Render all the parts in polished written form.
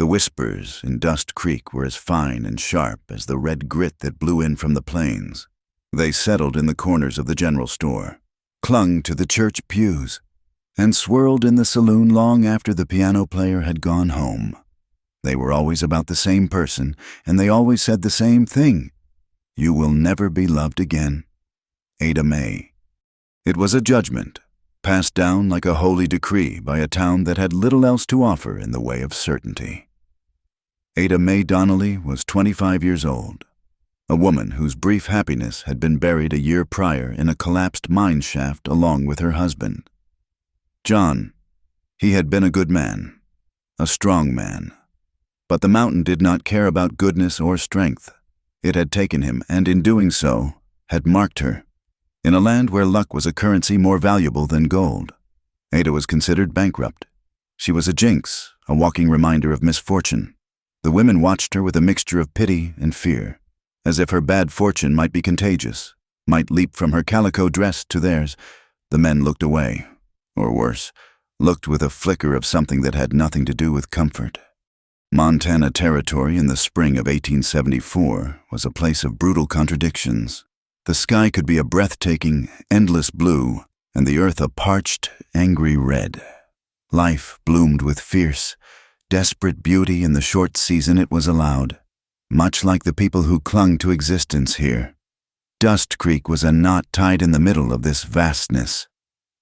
The whispers in Dust Creek were as fine and sharp as the red grit that blew in from the plains. They settled in the corners of the general store, clung to the church pews, and swirled in the saloon long after the piano player had gone home. They were always about the same person, and they always said the same thing: "You will never be loved again." Ada May. It was a judgment, passed down like a holy decree by a town that had little else to offer in the way of certainty. Ada May Donnelly was 25 years old, a woman whose brief happiness had been buried a year prior in a collapsed mine shaft along with her husband. John. He had been a good man, a strong man. But the mountain did not care about goodness or strength. It had taken him, and in doing so, had marked her. In a land where luck was a currency more valuable than gold, Ada was considered bankrupt. She was a jinx, a walking reminder of misfortune. The women watched her with a mixture of pity and fear, as if her bad fortune might be contagious, might leap from her calico dress to theirs. The men looked away, or worse, looked with a flicker of something that had nothing to do with comfort. Montana Territory in the spring of 1874 was a place of brutal contradictions. The sky could be a breathtaking, endless blue, and the earth a parched, angry red. Life bloomed with fierce, desperate beauty in the short season it was allowed, much like the people who clung to existence here. Dust Creek was a knot tied in the middle of this vastness,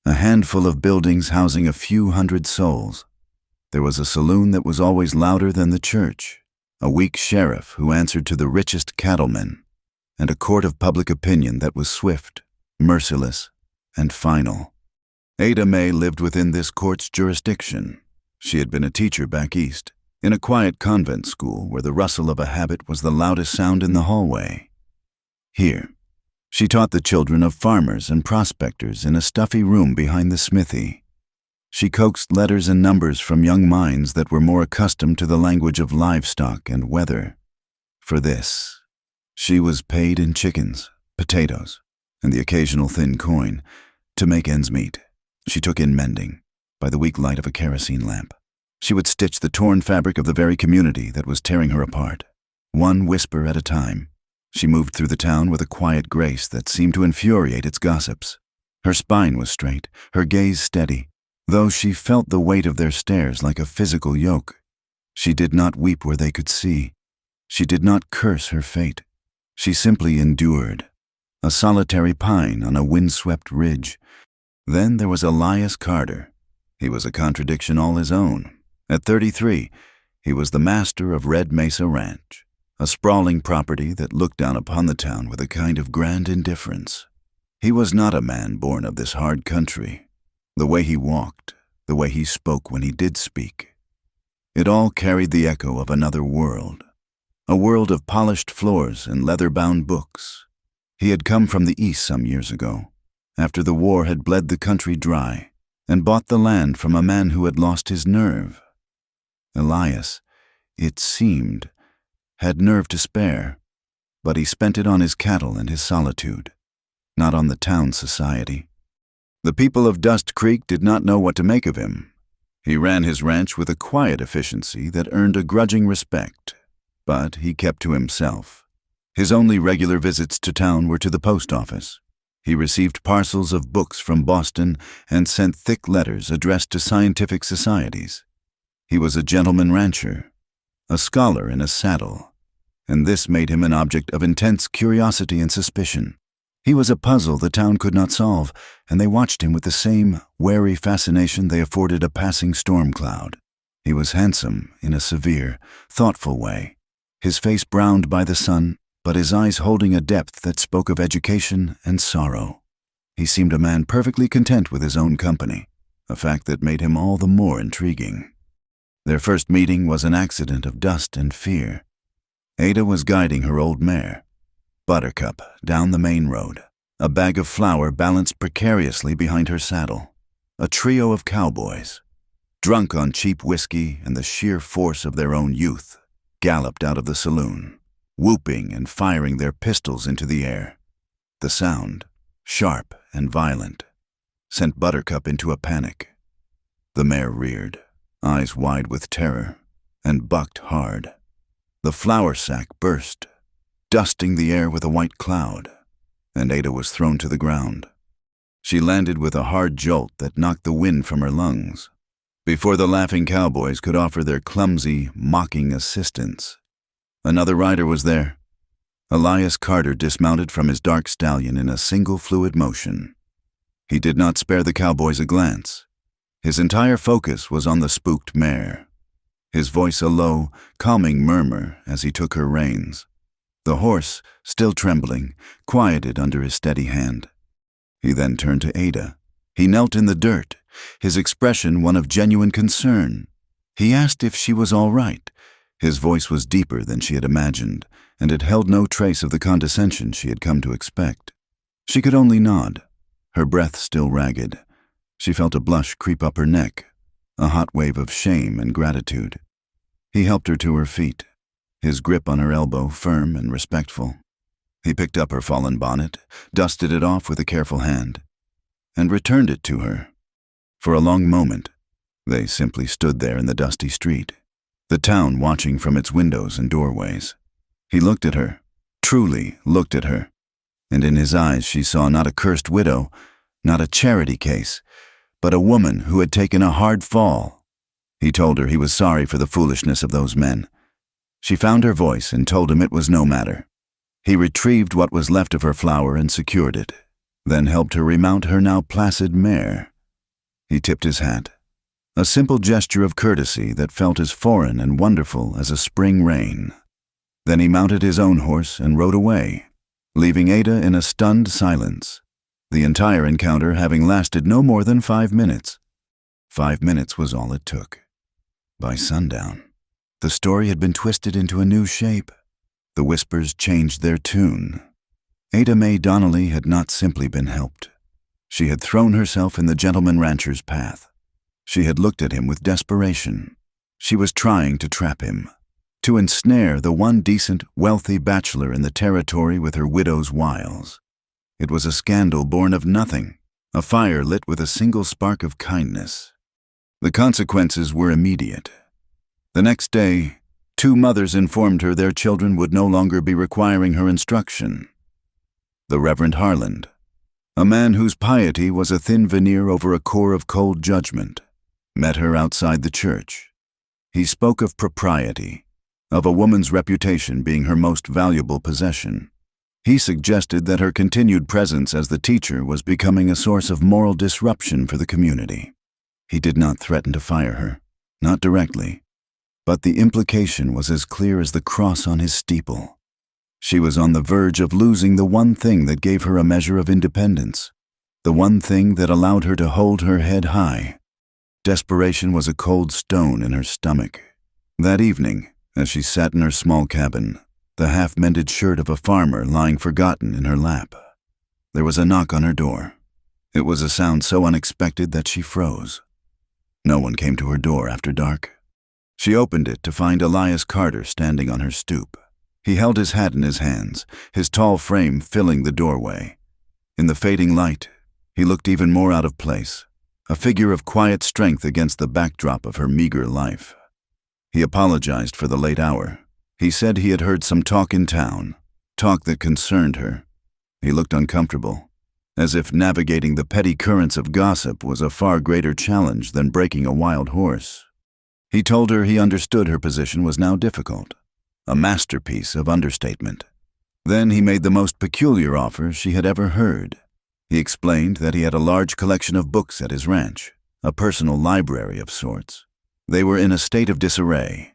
a handful of buildings housing a few hundred souls. There was a saloon that was always louder than the church, a weak sheriff who answered to the richest cattlemen, and a court of public opinion that was swift, merciless, and final. Ada May lived within this court's jurisdiction. She had been a teacher back east, in a quiet convent school where the rustle of a habit was the loudest sound in the hallway. Here, she taught the children of farmers and prospectors in a stuffy room behind the smithy. She coaxed letters and numbers from young minds that were more accustomed to the language of livestock and weather. For this, she was paid in chickens, potatoes, and the occasional thin coin to make ends meet. She took in mending by the weak light of a kerosene lamp. She would stitch the torn fabric of the very community that was tearing her apart, one whisper at a time. She moved through the town with a quiet grace that seemed to infuriate its gossips. Her spine was straight, her gaze steady, though she felt the weight of their stares like a physical yoke. She did not weep where they could see. She did not curse her fate. She simply endured, a solitary pine on a windswept ridge. Then there was Elias Carter. He was a contradiction all his own. At 33, he was the master of Red Mesa Ranch, a sprawling property that looked down upon the town with a kind of grand indifference. He was not a man born of this hard country. The way he walked, the way he spoke when he did speak, it all carried the echo of another world, a world of polished floors and leather-bound books. He had come from the east some years ago, after the war had bled the country dry, and bought the land from a man who had lost his nerve. Elias, it seemed, had nerve to spare, but he spent it on his cattle and his solitude, not on the town society. The people of Dust Creek did not know what to make of him. He ran his ranch with a quiet efficiency that earned a grudging respect, but he kept to himself. His only regular visits to town were to the post office. He received parcels of books from Boston and sent thick letters addressed to scientific societies. He was a gentleman rancher, a scholar in a saddle, and this made him an object of intense curiosity and suspicion. He was a puzzle the town could not solve, and they watched him with the same wary fascination they afforded a passing storm cloud. He was handsome in a severe, thoughtful way, his face browned by the sun, but his eyes holding a depth that spoke of education and sorrow. He seemed a man perfectly content with his own company, a fact that made him all the more intriguing. Their first meeting was an accident of dust and fear. Ada was guiding her old mare, Buttercup, down the main road, a bag of flour balanced precariously behind her saddle. A trio of cowboys, drunk on cheap whiskey and the sheer force of their own youth, galloped out of the saloon, whooping and firing their pistols into the air. The sound, sharp and violent, sent Buttercup into a panic. The mare reared, eyes wide with terror. and bucked hard. The flour sack burst, dusting the air with a white cloud, and Ada was thrown to the ground. She landed with a hard jolt that knocked the wind from her lungs. Before the laughing cowboys could offer their clumsy, mocking assistance, another rider was there. Elias Carter dismounted from his dark stallion in a single fluid motion. He did not spare the cowboys a glance. His entire focus was on the spooked mare, his voice a low, calming murmur as he took her reins. The horse, still trembling, quieted under his steady hand. He then turned to Ada. He knelt in the dirt, his expression one of genuine concern. He asked if she was all right. His voice was deeper than she had imagined, and it held no trace of the condescension she had come to expect. She could only nod, her breath still ragged. She felt a blush creep up her neck, a hot wave of shame and gratitude. He helped her to her feet, his grip on her elbow firm and respectful. He picked up her fallen bonnet, dusted it off with a careful hand, and returned it to her. For a long moment, they simply stood there in the dusty street, the town watching from its windows and doorways. He looked at her, truly looked at her, and in his eyes she saw not a cursed widow, not a charity case, but a woman who had taken a hard fall. He told her he was sorry for the foolishness of those men. She found her voice and told him it was no matter. He retrieved what was left of her flour and secured it, then helped her remount her now placid mare. He tipped his hat, a simple gesture of courtesy that felt as foreign and wonderful as a spring rain. Then he mounted his own horse and rode away, leaving Ada in a stunned silence, the entire encounter having lasted no more than 5 minutes. 5 minutes was all it took. By sundown, the story had been twisted into a new shape. The whispers changed their tune. Ada Mae Donnelly had not simply been helped. She had thrown herself in the gentleman rancher's path. She had looked at him with desperation. She was trying to trap him, to ensnare the one decent, wealthy bachelor in the territory with her widow's wiles. It was a scandal born of nothing, a fire lit with a single spark of kindness. The consequences were immediate. The next day, 2 mothers informed her their children would no longer be requiring her instruction. The Reverend Harland, a man whose piety was a thin veneer over a core of cold judgment, met her outside the church. He spoke of propriety, of a woman's reputation being her most valuable possession. He suggested that her continued presence as the teacher was becoming a source of moral disruption for the community. He did not threaten to fire her, not directly, but the implication was as clear as the cross on his steeple. She was on the verge of losing the one thing that gave her a measure of independence, the one thing that allowed her to hold her head high. Desperation was a cold stone in her stomach. That evening, as she sat in her small cabin, the half-mended shirt of a farmer lying forgotten in her lap, there was a knock on her door. It was a sound so unexpected that she froze. No one came to her door after dark. She opened it to find Elias Carter standing on her stoop. He held his hat in his hands, his tall frame filling the doorway. In the fading light, he looked even more out of place, a figure of quiet strength against the backdrop of her meager life. He apologized for the late hour. He said he had heard some talk in town, talk that concerned her. He looked uncomfortable, as if navigating the petty currents of gossip was a far greater challenge than breaking a wild horse. He told her he understood her position was now difficult, a masterpiece of understatement. Then he made the most peculiar offer she had ever heard. He explained that he had a large collection of books at his ranch, a personal library of sorts. They were in a state of disarray.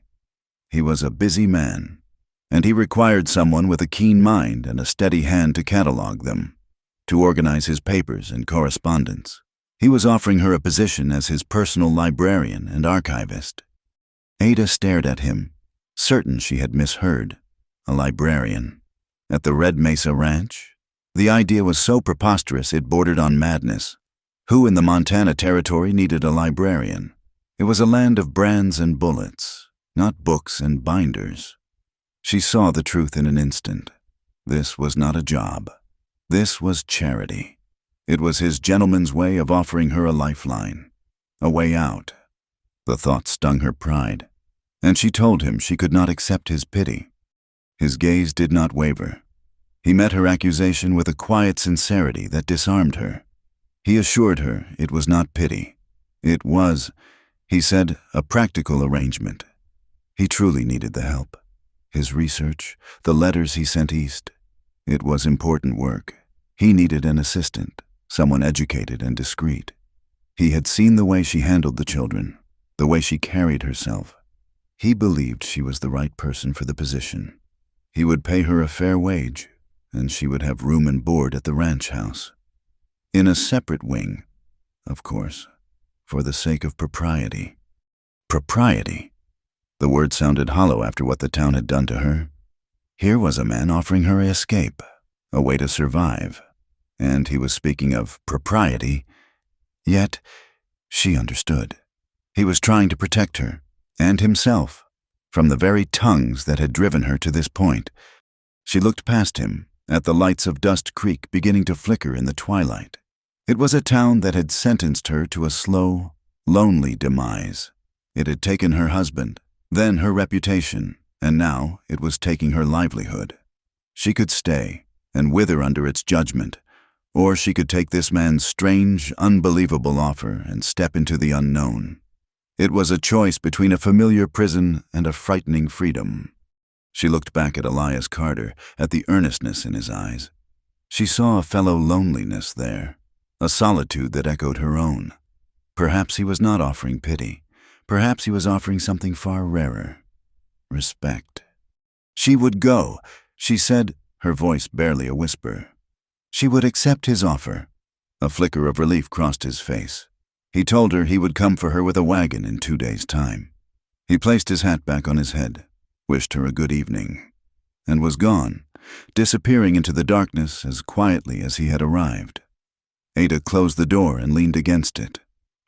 He was a busy man, and he required someone with a keen mind and a steady hand to catalog them, to organize his papers and correspondence. He was offering her a position as his personal librarian and archivist. Ada stared at him, certain she had misheard. A librarian. At the Red Mesa Ranch? The idea was so preposterous it bordered on madness. Who in the Montana Territory needed a librarian? It was a land of brands and bullets, not books and binders. She saw the truth in an instant. This was not a job. This was charity. It was his gentleman's way of offering her a lifeline, a way out. The thought stung her pride. and she told him she could not accept his pity. His gaze did not waver. He met her accusation with a quiet sincerity that disarmed her. He assured her it was not pity. It was, he said, a practical arrangement. He truly needed the help. His research, the letters he sent east. It was important work. He needed an assistant, someone educated and discreet. He had seen the way she handled the children, the way she carried herself. He believed she was the right person for the position. He would pay her a fair wage, and she would have room and board at the ranch house. In a separate wing, of course, for the sake of propriety. Propriety? The word sounded hollow after what the town had done to her. Here was a man offering her an escape, a way to survive, and he was speaking of propriety. Yet, she understood. He was trying to protect her, and himself, from the very tongues that had driven her to this point. She looked past him, at the lights of Dust Creek beginning to flicker in the twilight. It was a town that had sentenced her to a slow, lonely demise. It had taken her husband, then her reputation, and now it was taking her livelihood. She could stay and wither under its judgment, or she could take this man's strange, unbelievable offer and step into the unknown. It was a choice between a familiar prison and a frightening freedom. She looked back at Elias Carter, at the earnestness in his eyes. She saw a fellow loneliness there, a solitude that echoed her own. Perhaps he was not offering pity. Perhaps he was offering something far rarer. Respect. She would go, she said, her voice barely a whisper. She would accept his offer. A flicker of relief crossed his face. He told her he would come for her with a wagon in 2 days' time. He placed his hat back on his head, wished her a good evening, and was gone, disappearing into the darkness as quietly as he had arrived. Ada closed the door and leaned against it,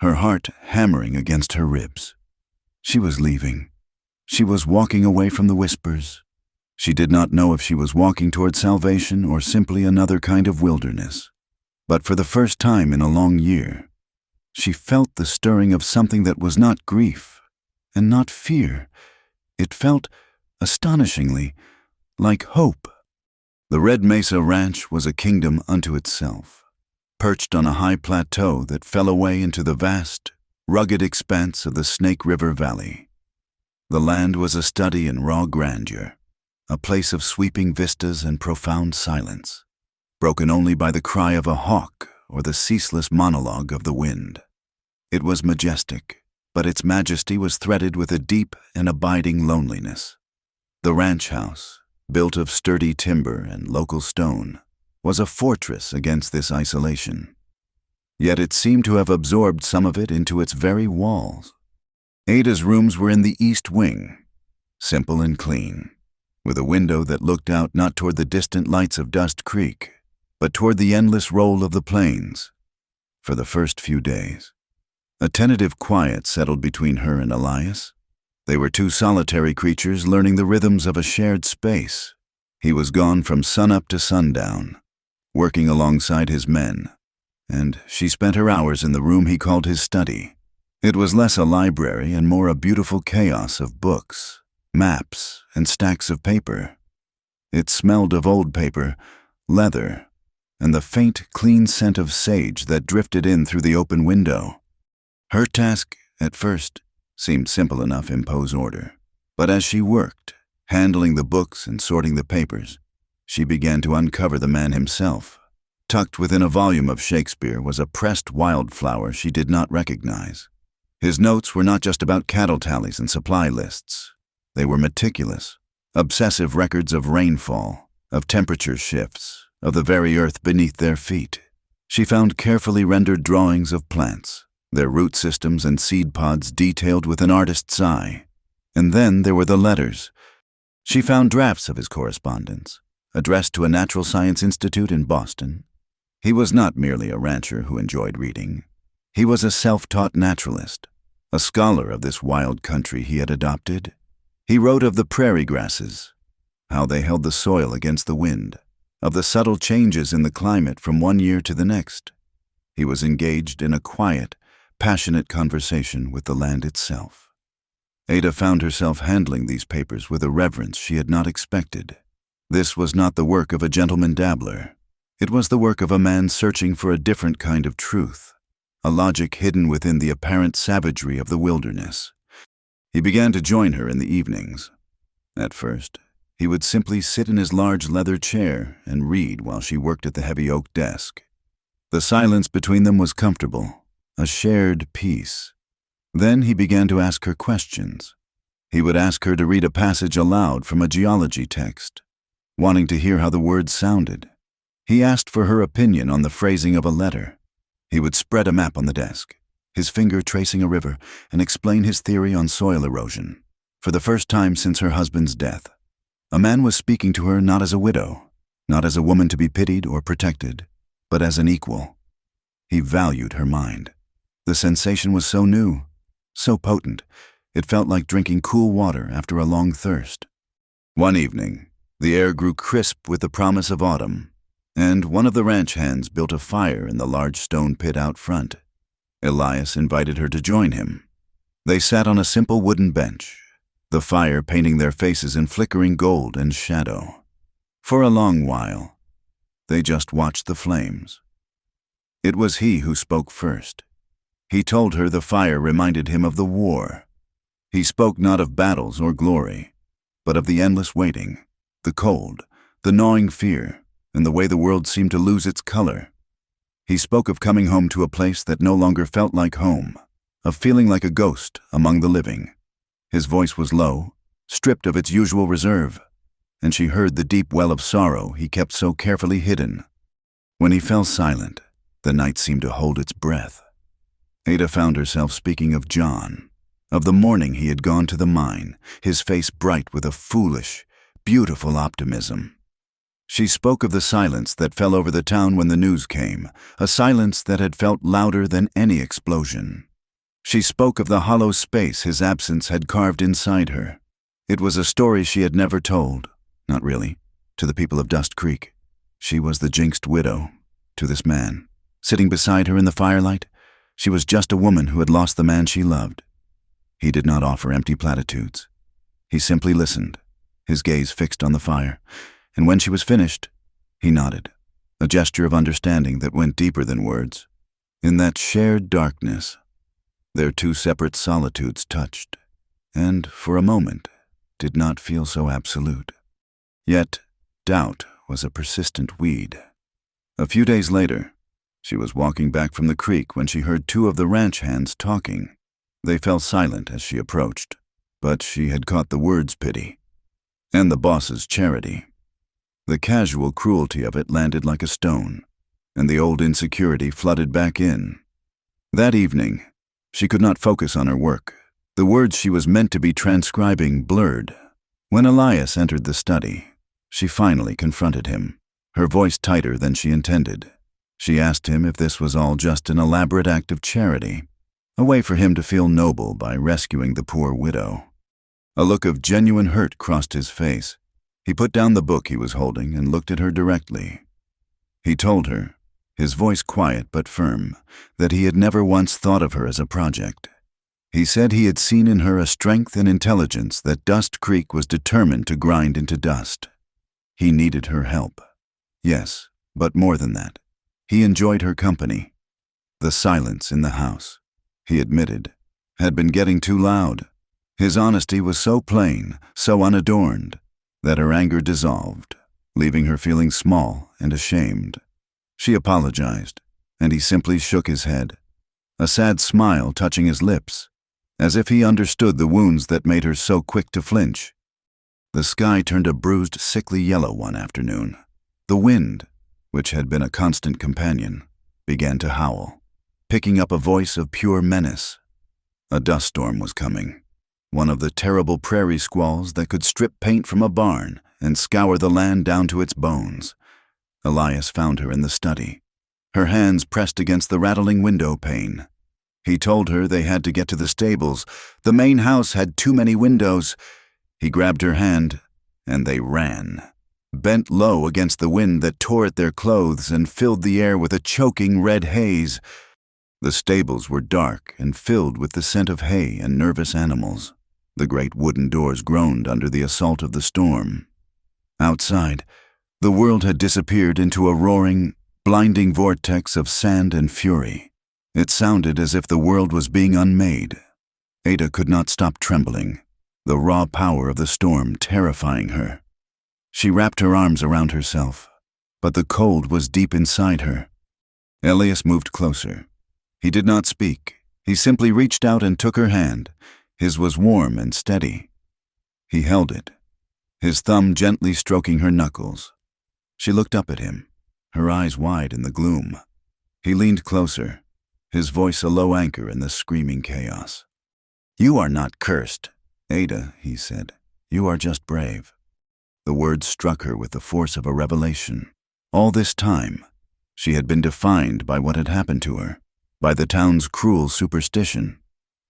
her heart hammering against her ribs. She was leaving. She was walking away from the whispers. She did not know if she was walking toward salvation or simply another kind of wilderness. But for the first time in a long year, she felt the stirring of something that was not grief and not fear. It felt, astonishingly, like hope. The Red Mesa Ranch was a kingdom unto itself, perched on a high plateau that fell away into the vast, rugged expanse of the Snake River Valley. The land was a study in raw grandeur, a place of sweeping vistas and profound silence, broken only by the cry of a hawk or the ceaseless monologue of the wind. It was majestic, but its majesty was threaded with a deep and abiding loneliness. The ranch house, built of sturdy timber and local stone, was a fortress against this isolation. Yet it seemed to have absorbed some of it into its very walls. Ada's rooms were in the east wing, simple and clean, with a window that looked out not toward the distant lights of Dust Creek, but toward the endless roll of the plains. For the first few days, a tentative quiet settled between her and Elias. They were two solitary creatures learning the rhythms of a shared space. He was gone from sunup to sundown, working alongside his men, and she spent her hours in the room he called his study. It was less a library and more a beautiful chaos of books, maps, and stacks of paper. It smelled of old paper, leather, and the faint, clean scent of sage that drifted in through the open window. Her task, at first, seemed simple enough: impose order. But as she worked, handling the books and sorting the papers, she began to uncover the man himself. Tucked within a volume of Shakespeare was a pressed wildflower she did not recognize. His notes were not just about cattle tallies and supply lists. They were meticulous, obsessive records of rainfall, of temperature shifts, of the very earth beneath their feet. She found carefully rendered drawings of plants, their root systems and seed pods detailed with an artist's eye. And then there were the letters. She found drafts of his correspondence, addressed to a natural science institute in Boston. He was not merely a rancher who enjoyed reading. He was a self-taught naturalist, a scholar of this wild country he had adopted. He wrote of the prairie grasses, how they held the soil against the wind, of the subtle changes in the climate from one year to the next. He was engaged in a quiet, passionate conversation with the land itself. Ada found herself handling these papers with a reverence she had not expected. This was not the work of a gentleman dabbler. It was the work of a man searching for a different kind of truth, a logic hidden within the apparent savagery of the wilderness. He began to join her in the evenings. At first, he would simply sit in his large leather chair and read while she worked at the heavy oak desk. The silence between them was comfortable, a shared peace. Then he began to ask her questions. He would ask her to read a passage aloud from a geology text, wanting to hear how the words sounded. He asked for her opinion on the phrasing of a letter. He would spread a map on the desk, his finger tracing a river, and explain his theory on soil erosion. For the first time since her husband's death, a man was speaking to her not as a widow, not as a woman to be pitied or protected, but as an equal. He valued her mind. The sensation was so new, so potent, it felt like drinking cool water after a long thirst. One evening, the air grew crisp with the promise of autumn, and one of the ranch hands built a fire in the large stone pit out front. Elias invited her to join him. They sat on a simple wooden bench, the fire painting their faces in flickering gold and shadow. For a long while, they just watched the flames. It was he who spoke first. He told her the fire reminded him of the war. He spoke not of battles or glory, but of the endless waiting, the cold, the gnawing fear, and the way the world seemed to lose its color. He spoke of coming home to a place that no longer felt like home, of feeling like a ghost among the living. His voice was low, stripped of its usual reserve, and she heard the deep well of sorrow he kept so carefully hidden. When he fell silent, the night seemed to hold its breath. Ada found herself speaking of John, of the morning he had gone to the mine, his face bright with a foolish, beautiful optimism. She spoke of the silence that fell over the town when the news came, a silence that had felt louder than any explosion. She spoke of the hollow space his absence had carved inside her. It was a story she had never told, not really, to the people of Dust Creek. She was the jinxed widow, to this man. Sitting beside her in the firelight, she was just a woman who had lost the man she loved. He did not offer empty platitudes. He simply listened, his gaze fixed on the fire, and when she was finished, he nodded, a gesture of understanding that went deeper than words. In that shared darkness, their two separate solitudes touched, and, for a moment, did not feel so absolute. Yet, doubt was a persistent weed. A few days later, she was walking back from the creek when she heard two of the ranch hands talking. They fell silent as she approached, but she had caught the words pity, and the boss's charity. The casual cruelty of it landed like a stone, and the old insecurity flooded back in. That evening, she could not focus on her work. The words she was meant to be transcribing blurred. When Elias entered the study, she finally confronted him, her voice tighter than she intended. She asked him if this was all just an elaborate act of charity, a way for him to feel noble by rescuing the poor widow. A look of genuine hurt crossed his face. He put down the book he was holding and looked at her directly. He told her, his voice quiet but firm, that he had never once thought of her as a project. He said he had seen in her a strength and intelligence that Dust Creek was determined to grind into dust. He needed her help. Yes, but more than that. He enjoyed her company. The silence in the house, he admitted, had been getting too loud. His honesty was so plain, so unadorned, that her anger dissolved, leaving her feeling small and ashamed. She apologized, and he simply shook his head, a sad smile touching his lips, as if he understood the wounds that made her so quick to flinch. The sky turned a bruised, sickly yellow one afternoon. The wind, which had been a constant companion, began to howl, picking up a voice of pure menace. A dust storm was coming, one of the terrible prairie squalls that could strip paint from a barn and scour the land down to its bones. Elias found her in the study, her hands pressed against the rattling window pane. He told her they had to get to the stables. The main house had too many windows. He grabbed her hand, and they ran, bent low against the wind that tore at their clothes and filled the air with a choking red haze. The stables were dark and filled with the scent of hay and nervous animals. The great wooden doors groaned under the assault of the storm. Outside, the world had disappeared into a roaring, blinding vortex of sand and fury. It sounded as if the world was being unmade. Ada could not stop trembling, the raw power of the storm terrifying her. She wrapped her arms around herself, but the cold was deep inside her. Elias moved closer. He did not speak. He simply reached out and took her hand. His was warm and steady. He held it, his thumb gently stroking her knuckles. She looked up at him, her eyes wide in the gloom. He leaned closer, his voice a low anchor in the screaming chaos. "You are not cursed, Ada," he said. "You are just brave." The words struck her with the force of a revelation. All this time, she had been defined by what had happened to her, by the town's cruel superstition.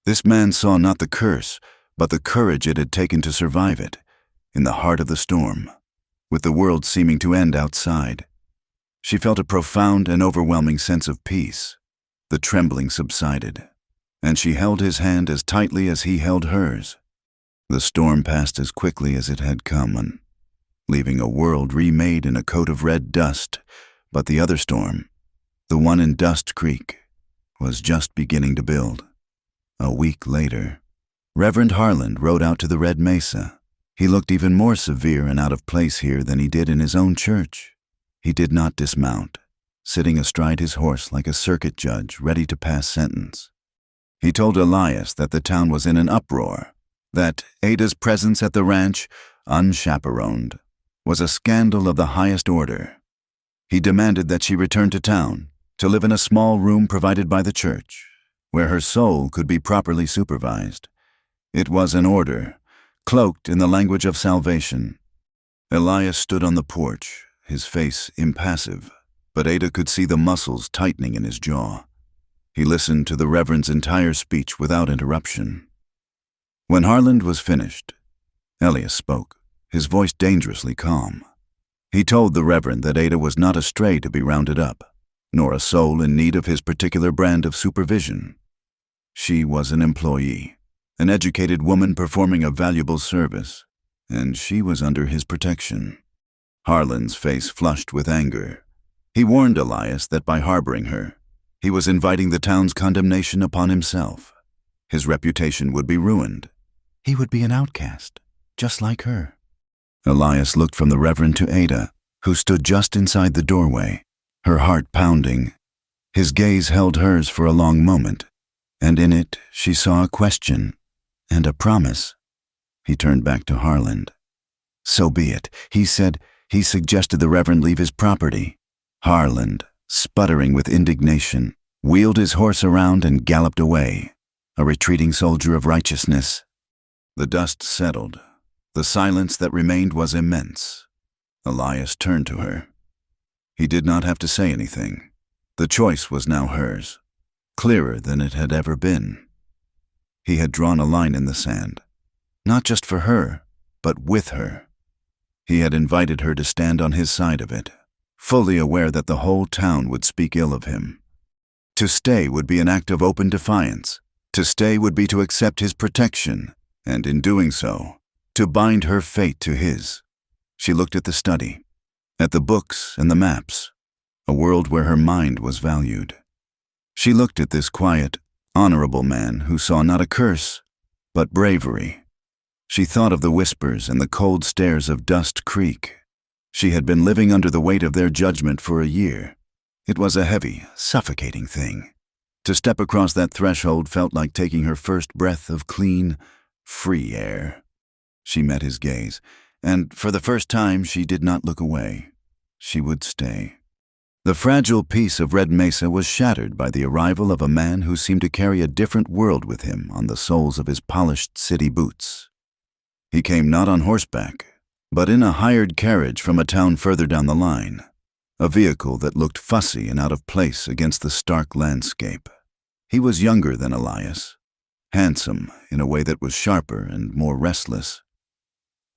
This man saw not the curse, but the courage it had taken to survive it, in the heart of the storm, with the world seeming to end outside. She felt a profound and overwhelming sense of peace. The trembling subsided, and she held his hand as tightly as he held hers. The storm passed as quickly as it had come, leaving a world remade in a coat of red dust, but the other storm, the one in Dust Creek, was just beginning to build. A week later, Reverend Harland rode out to the Red Mesa. He looked even more severe and out of place here than he did in his own church. He did not dismount, sitting astride his horse like a circuit judge ready to pass sentence. He told Elias that the town was in an uproar, that Ada's presence at the ranch, unchaperoned, was a scandal of the highest order. He demanded that she return to town, to live in a small room provided by the church, where her soul could be properly supervised. It was an order, cloaked in the language of salvation. Elias stood on the porch, his face impassive, but Ada could see the muscles tightening in his jaw. He listened to the Reverend's entire speech without interruption. When Harland was finished, Elias spoke, his voice dangerously calm. He told the Reverend that Ada was not a stray to be rounded up, nor a soul in need of his particular brand of supervision. She was an employee, an educated woman performing a valuable service, and she was under his protection. Harland's face flushed with anger. He warned Elias that by harboring her, he was inviting the town's condemnation upon himself. His reputation would be ruined. He would be an outcast, just like her. Elias looked from the Reverend to Ada, who stood just inside the doorway, her heart pounding. His gaze held hers for a long moment, and in it she saw a question and a promise. He turned back to Harland. "So be it," he said. He suggested the Reverend leave his property. Harland, sputtering with indignation, wheeled his horse around and galloped away, a retreating soldier of righteousness. The dust settled. The silence that remained was immense. Elias turned to her. He did not have to say anything. The choice was now hers, clearer than it had ever been. He had drawn a line in the sand, not just for her, but with her. He had invited her to stand on his side of it, fully aware that the whole town would speak ill of him. To stay would be an act of open defiance. To stay would be to accept his protection, and in doing so, to bind her fate to his. She looked at the study, at the books and the maps, a world where her mind was valued. She looked at this quiet, honorable man who saw not a curse, but bravery. She thought of the whispers and the cold stares of Dust Creek. She had been living under the weight of their judgment for a year. It was a heavy, suffocating thing. To step across that threshold felt like taking her first breath of clean, free air. She met his gaze, and for the first time she did not look away. She would stay. The fragile peace of Red Mesa was shattered by the arrival of a man who seemed to carry a different world with him on the soles of his polished city boots. He came not on horseback, but in a hired carriage from a town further down the line, a vehicle that looked fussy and out of place against the stark landscape. He was younger than Elias, handsome in a way that was sharper and more restless.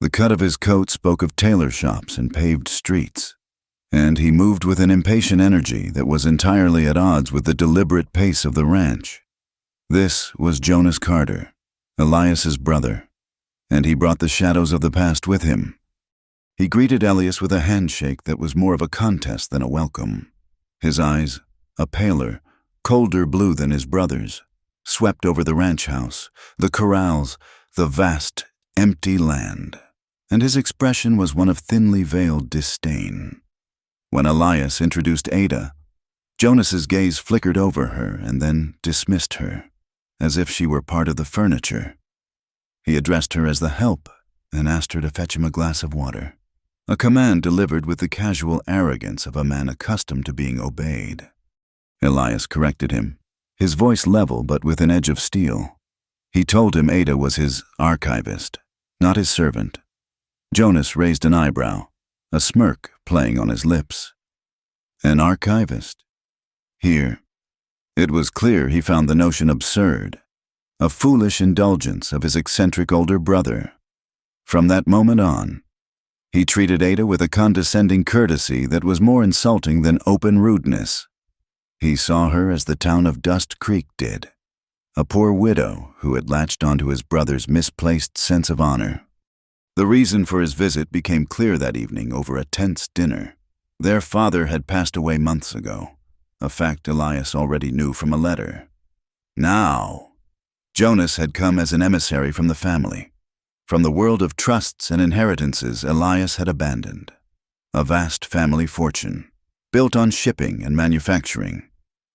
The cut of his coat spoke of tailor shops and paved streets, and he moved with an impatient energy that was entirely at odds with the deliberate pace of the ranch. This was Jonas Carter, Elias's brother, and he brought the shadows of the past with him. He greeted Elias with a handshake that was more of a contest than a welcome. His eyes, a paler, colder blue than his brother's, swept over the ranch house, the corrals, the vast, empty land, and his expression was one of thinly veiled disdain. When Elias introduced Ada, Jonas's gaze flickered over her and then dismissed her, as if she were part of the furniture. He addressed her as the help and asked her to fetch him a glass of water, a command delivered with the casual arrogance of a man accustomed to being obeyed. Elias corrected him, his voice level but with an edge of steel. He told him Ada was his archivist, not his servant. Jonas raised an eyebrow, a smirk playing on his lips. An archivist? Here. It was clear he found the notion absurd, a foolish indulgence of his eccentric older brother. From that moment on, he treated Ada with a condescending courtesy that was more insulting than open rudeness. He saw her as the town of Dust Creek did, a poor widow who had latched onto his brother's misplaced sense of honor. The reason for his visit became clear that evening over a tense dinner. Their father had passed away months ago, a fact Elias already knew from a letter. Now, Jonas had come as an emissary from the family, from the world of trusts and inheritances Elias had abandoned. A vast family fortune, built on shipping and manufacturing,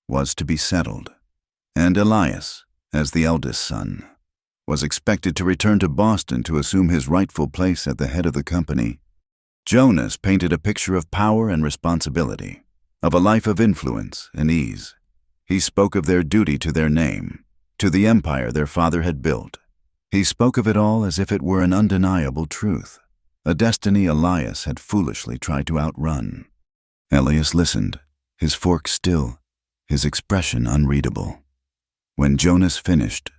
was to be settled, and Elias, as the eldest son, was expected to return to Boston to assume his rightful place at the head of the company. Jonas painted a picture of power and responsibility, of a life of influence and ease. He spoke of their duty to their name, to the empire their father had built. He spoke of it all as if it were an undeniable truth, a destiny Elias had foolishly tried to outrun. Elias listened, his fork still, his expression unreadable. When Jonas finished,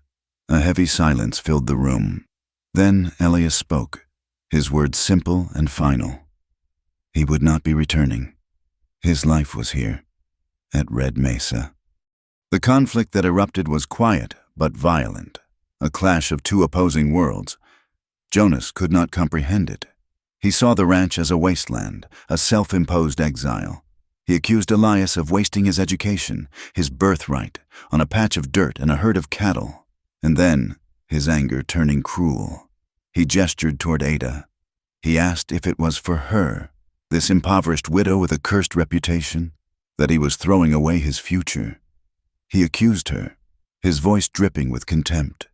a heavy silence filled the room. Then Elias spoke, his words simple and final. He would not be returning. His life was here, at Red Mesa. The conflict that erupted was quiet but violent, a clash of two opposing worlds. Jonas could not comprehend it. He saw the ranch as a wasteland, a self-imposed exile. He accused Elias of wasting his education, his birthright, on a patch of dirt and a herd of cattle. And then, his anger turning cruel, he gestured toward Ada. He asked if it was for her, this impoverished widow with a cursed reputation, that he was throwing away his future. He accused her, his voice dripping with contempt,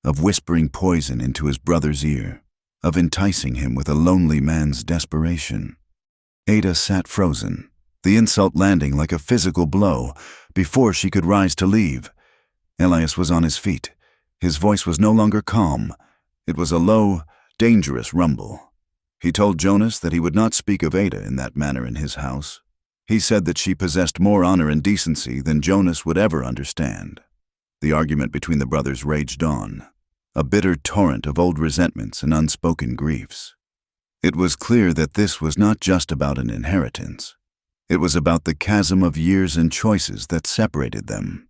of whispering poison into his brother's ear, of enticing him with a lonely man's desperation. Ada sat frozen, the insult landing like a physical blow, before she could rise to leave. Elias was on his feet. His voice was no longer calm. It was a low, dangerous rumble. He told Jonas that he would not speak of Ada in that manner in his house. He said that she possessed more honor and decency than Jonas would ever understand. The argument between the brothers raged on, a bitter torrent of old resentments and unspoken griefs. It was clear that this was not just about an inheritance. It was about the chasm of years and choices that separated them.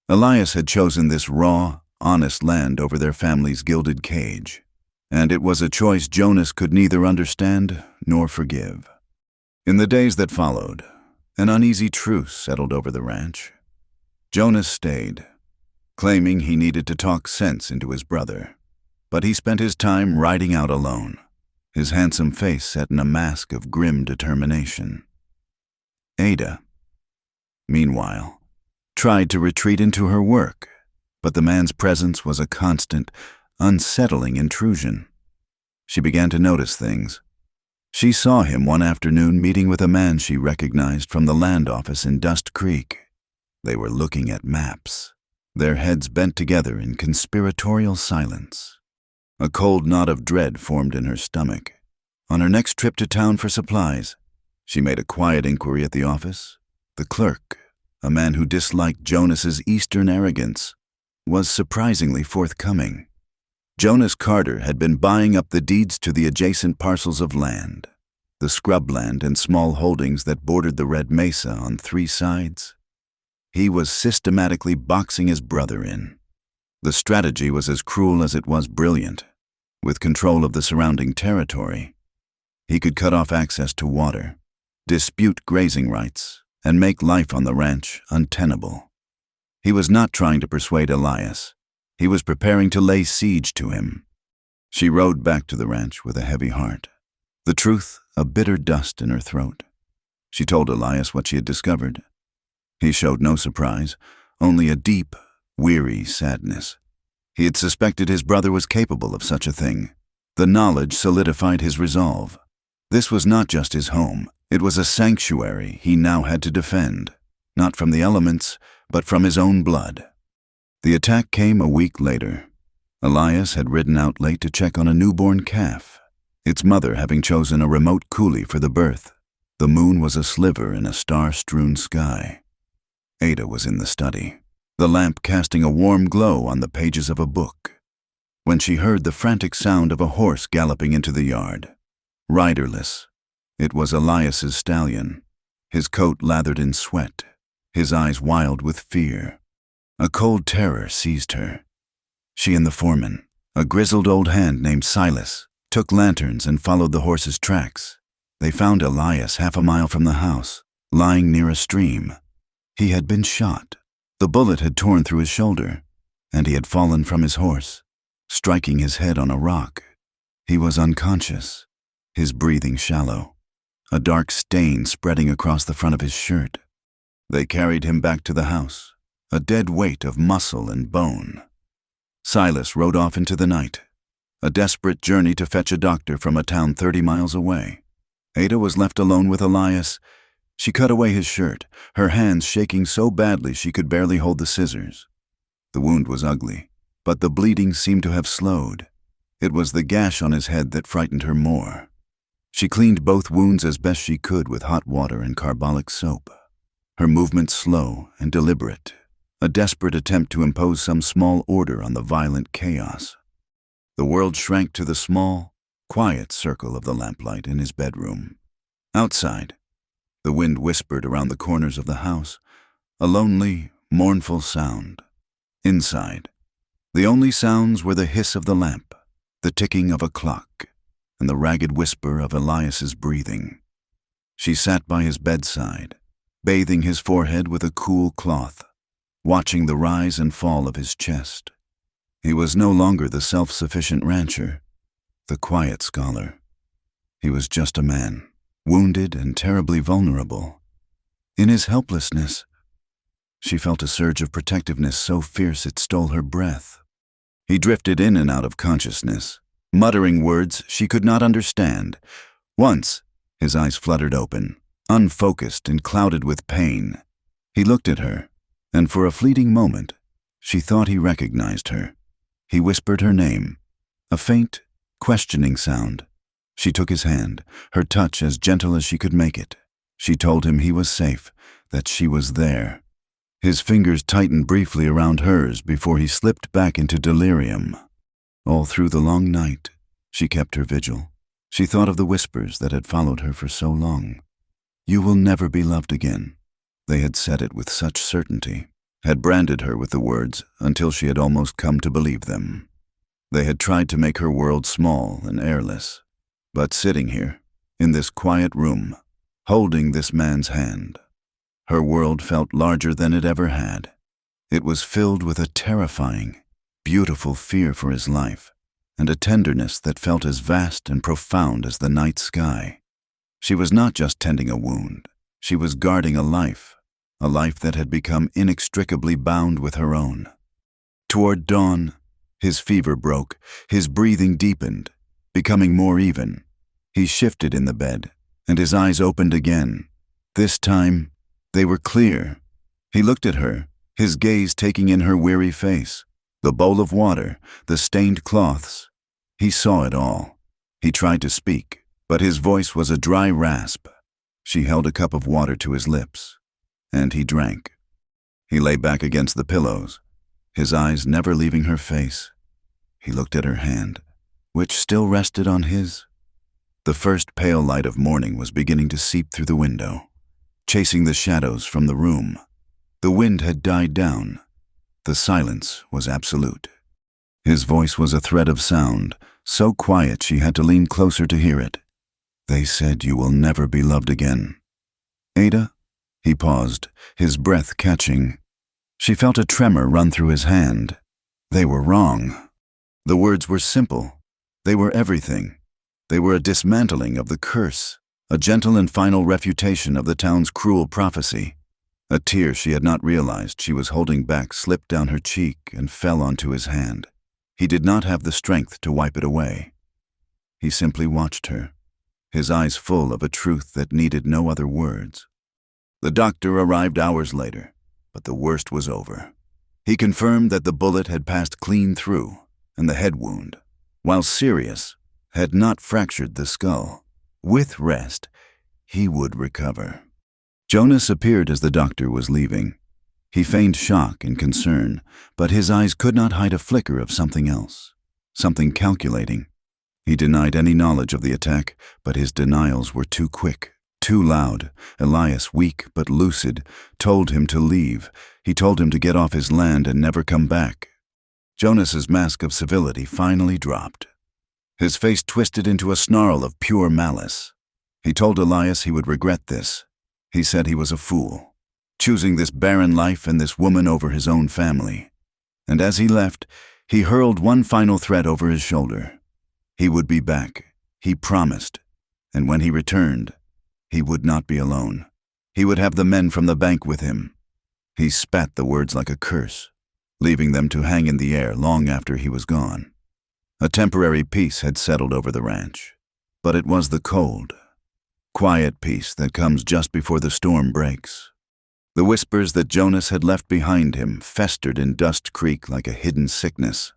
Elias had chosen this raw, honest land over their family's gilded cage, and it was a choice Jonas could neither understand nor forgive. In the days that followed, an uneasy truce settled over the ranch. Jonas stayed, claiming he needed to talk sense into his brother, but he spent his time riding out alone, his handsome face set in a mask of grim determination. Ada, meanwhile, tried to retreat into her work, but the man's presence was a constant, unsettling intrusion. She began to notice things. She saw him one afternoon meeting with a man she recognized from the land office in Dust Creek. They were looking at maps, their heads bent together in conspiratorial silence. A cold knot of dread formed in her stomach. On her next trip to town for supplies, she made a quiet inquiry at the office. The clerk, a man who disliked Jonas's Eastern arrogance, was surprisingly forthcoming. Jonas Carter had been buying up the deeds to the adjacent parcels of land, the scrubland and small holdings that bordered the Red Mesa on 3 sides. He was systematically boxing his brother in. The strategy was as cruel as it was brilliant. with control of the surrounding territory. He could cut off access to water, dispute grazing rights, and make life on the ranch untenable. He was not trying to persuade Elias. He was preparing to lay siege to him. She rode back to the ranch with a heavy heart, the truth a bitter dust in her throat. She told Elias what she had discovered. He showed no surprise, only a deep, weary sadness. He had suspected his brother was capable of such a thing. The knowledge solidified his resolve. This was not just his home. It was a sanctuary he now had to defend, not from the elements, but from his own blood. The attack came a week later. Elias had ridden out late to check on a newborn calf, its mother having chosen a remote coulee for the birth. The moon was a sliver in a star-strewn sky. Ada was in the study, the lamp casting a warm glow on the pages of a book, when she heard the frantic sound of a horse galloping into the yard. Riderless, it was Elias's stallion, his coat lathered in sweat, his eyes wild with fear. A cold terror seized her. She and the foreman, a grizzled old hand named Silas, took lanterns and followed the horse's tracks. They found Elias half a mile from the house, lying near a stream. He had been shot. The bullet had torn through his shoulder, and he had fallen from his horse, striking his head on a rock. He was unconscious, his breathing shallow, a dark stain spreading across the front of his shirt. They carried him back to the house, a dead weight of muscle and bone. Silas rode off into the night, a desperate journey to fetch a doctor from a town 30 miles away. Ada was left alone with Elias. She cut away his shirt, her hands shaking so badly she could barely hold the scissors. The wound was ugly, but the bleeding seemed to have slowed. It was the gash on his head that frightened her more. She cleaned both wounds as best she could with hot water and carbolic soap, her movements slow and deliberate, a desperate attempt to impose some small order on the violent chaos. The world shrank to the small, quiet circle of the lamplight in his bedroom. Outside, the wind whispered around the corners of the house, a lonely, mournful sound. Inside, the only sounds were the hiss of the lamp, the ticking of a clock, and the ragged whisper of Elias's breathing. She sat by his bedside, bathing his forehead with a cool cloth, watching the rise and fall of his chest. He was no longer the self-sufficient rancher, the quiet scholar. He was just a man, wounded and terribly vulnerable. In his helplessness, she felt a surge of protectiveness so fierce it stole her breath. He drifted in and out of consciousness, muttering words she could not understand. Once, his eyes fluttered open, unfocused and clouded with pain. He looked at her, and for a fleeting moment, she thought he recognized her. He whispered her name, a faint, questioning sound. She took his hand, her touch as gentle as she could make it. She told him he was safe, that she was there. His fingers tightened briefly around hers before he slipped back into delirium. All through the long night, she kept her vigil. She thought of the whispers that had followed her for so long. "You will never be loved again." They had said it with such certainty, had branded her with the words until she had almost come to believe them. They had tried to make her world small and airless. But sitting here, in this quiet room, holding this man's hand, her world felt larger than it ever had. It was filled with a terrifying, beautiful fear for his life, and a tenderness that felt as vast and profound as the night sky. She was not just tending a wound. She was guarding a life that had become inextricably bound with her own. Toward dawn, his fever broke, his breathing deepened, becoming more even. He shifted in the bed, and his eyes opened again. This time, they were clear. He looked at her, his gaze taking in her weary face, the bowl of water, the stained cloths. He saw it all. He tried to speak, but his voice was a dry rasp. She held a cup of water to his lips, and he drank. He lay back against the pillows, his eyes never leaving her face. He looked at her hand, which still rested on his. The first pale light of morning was beginning to seep through the window, chasing the shadows from the room. The wind had died down. The silence was absolute. His voice was a thread of sound, so quiet she had to lean closer to hear it. "They said you will never be loved again." "Ada?" He paused, his breath catching. She felt a tremor run through his hand. They were wrong. The words were simple. They were everything. They were a dismantling of the curse, a gentle and final refutation of the town's cruel prophecy. A tear she had not realized she was holding back slipped down her cheek and fell onto his hand. He did not have the strength to wipe it away. He simply watched her, his eyes full of a truth that needed no other words. The doctor arrived hours later, but the worst was over. He confirmed that the bullet had passed clean through, and the head wound, while serious, had not fractured the skull. With rest, he would recover. Jonas appeared as the doctor was leaving. He feigned shock and concern, but his eyes could not hide a flicker of something else, something calculating. He denied any knowledge of the attack, but his denials were too quick, too loud. Elias, weak but lucid, told him to leave. He told him to get off his land and never come back. Jonas's mask of civility finally dropped. His face twisted into a snarl of pure malice. He told Elias he would regret this. He said he was a fool, choosing this barren life and this woman over his own family. And as he left, he hurled one final threat over his shoulder. He would be back, he promised, and when he returned, he would not be alone. He would have the men from the bank with him. He spat the words like a curse, leaving them to hang in the air long after he was gone. A temporary peace had settled over the ranch, but it was the cold, quiet peace that comes just before the storm breaks. The whispers that Jonas had left behind him festered in Dust Creek like a hidden sickness,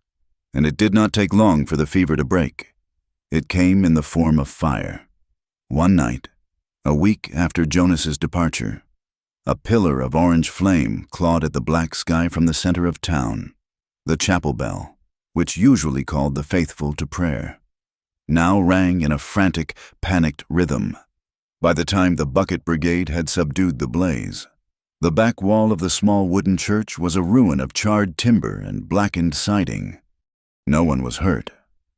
and it did not take long for the fever to break. It came in the form of fire. One night, a week after Jonas's departure, a pillar of orange flame clawed at the black sky from the center of town. The chapel bell, which usually called the faithful to prayer, now rang in a frantic, panicked rhythm. By the time the bucket brigade had subdued the blaze, the back wall of the small wooden church was a ruin of charred timber and blackened siding. No one was hurt,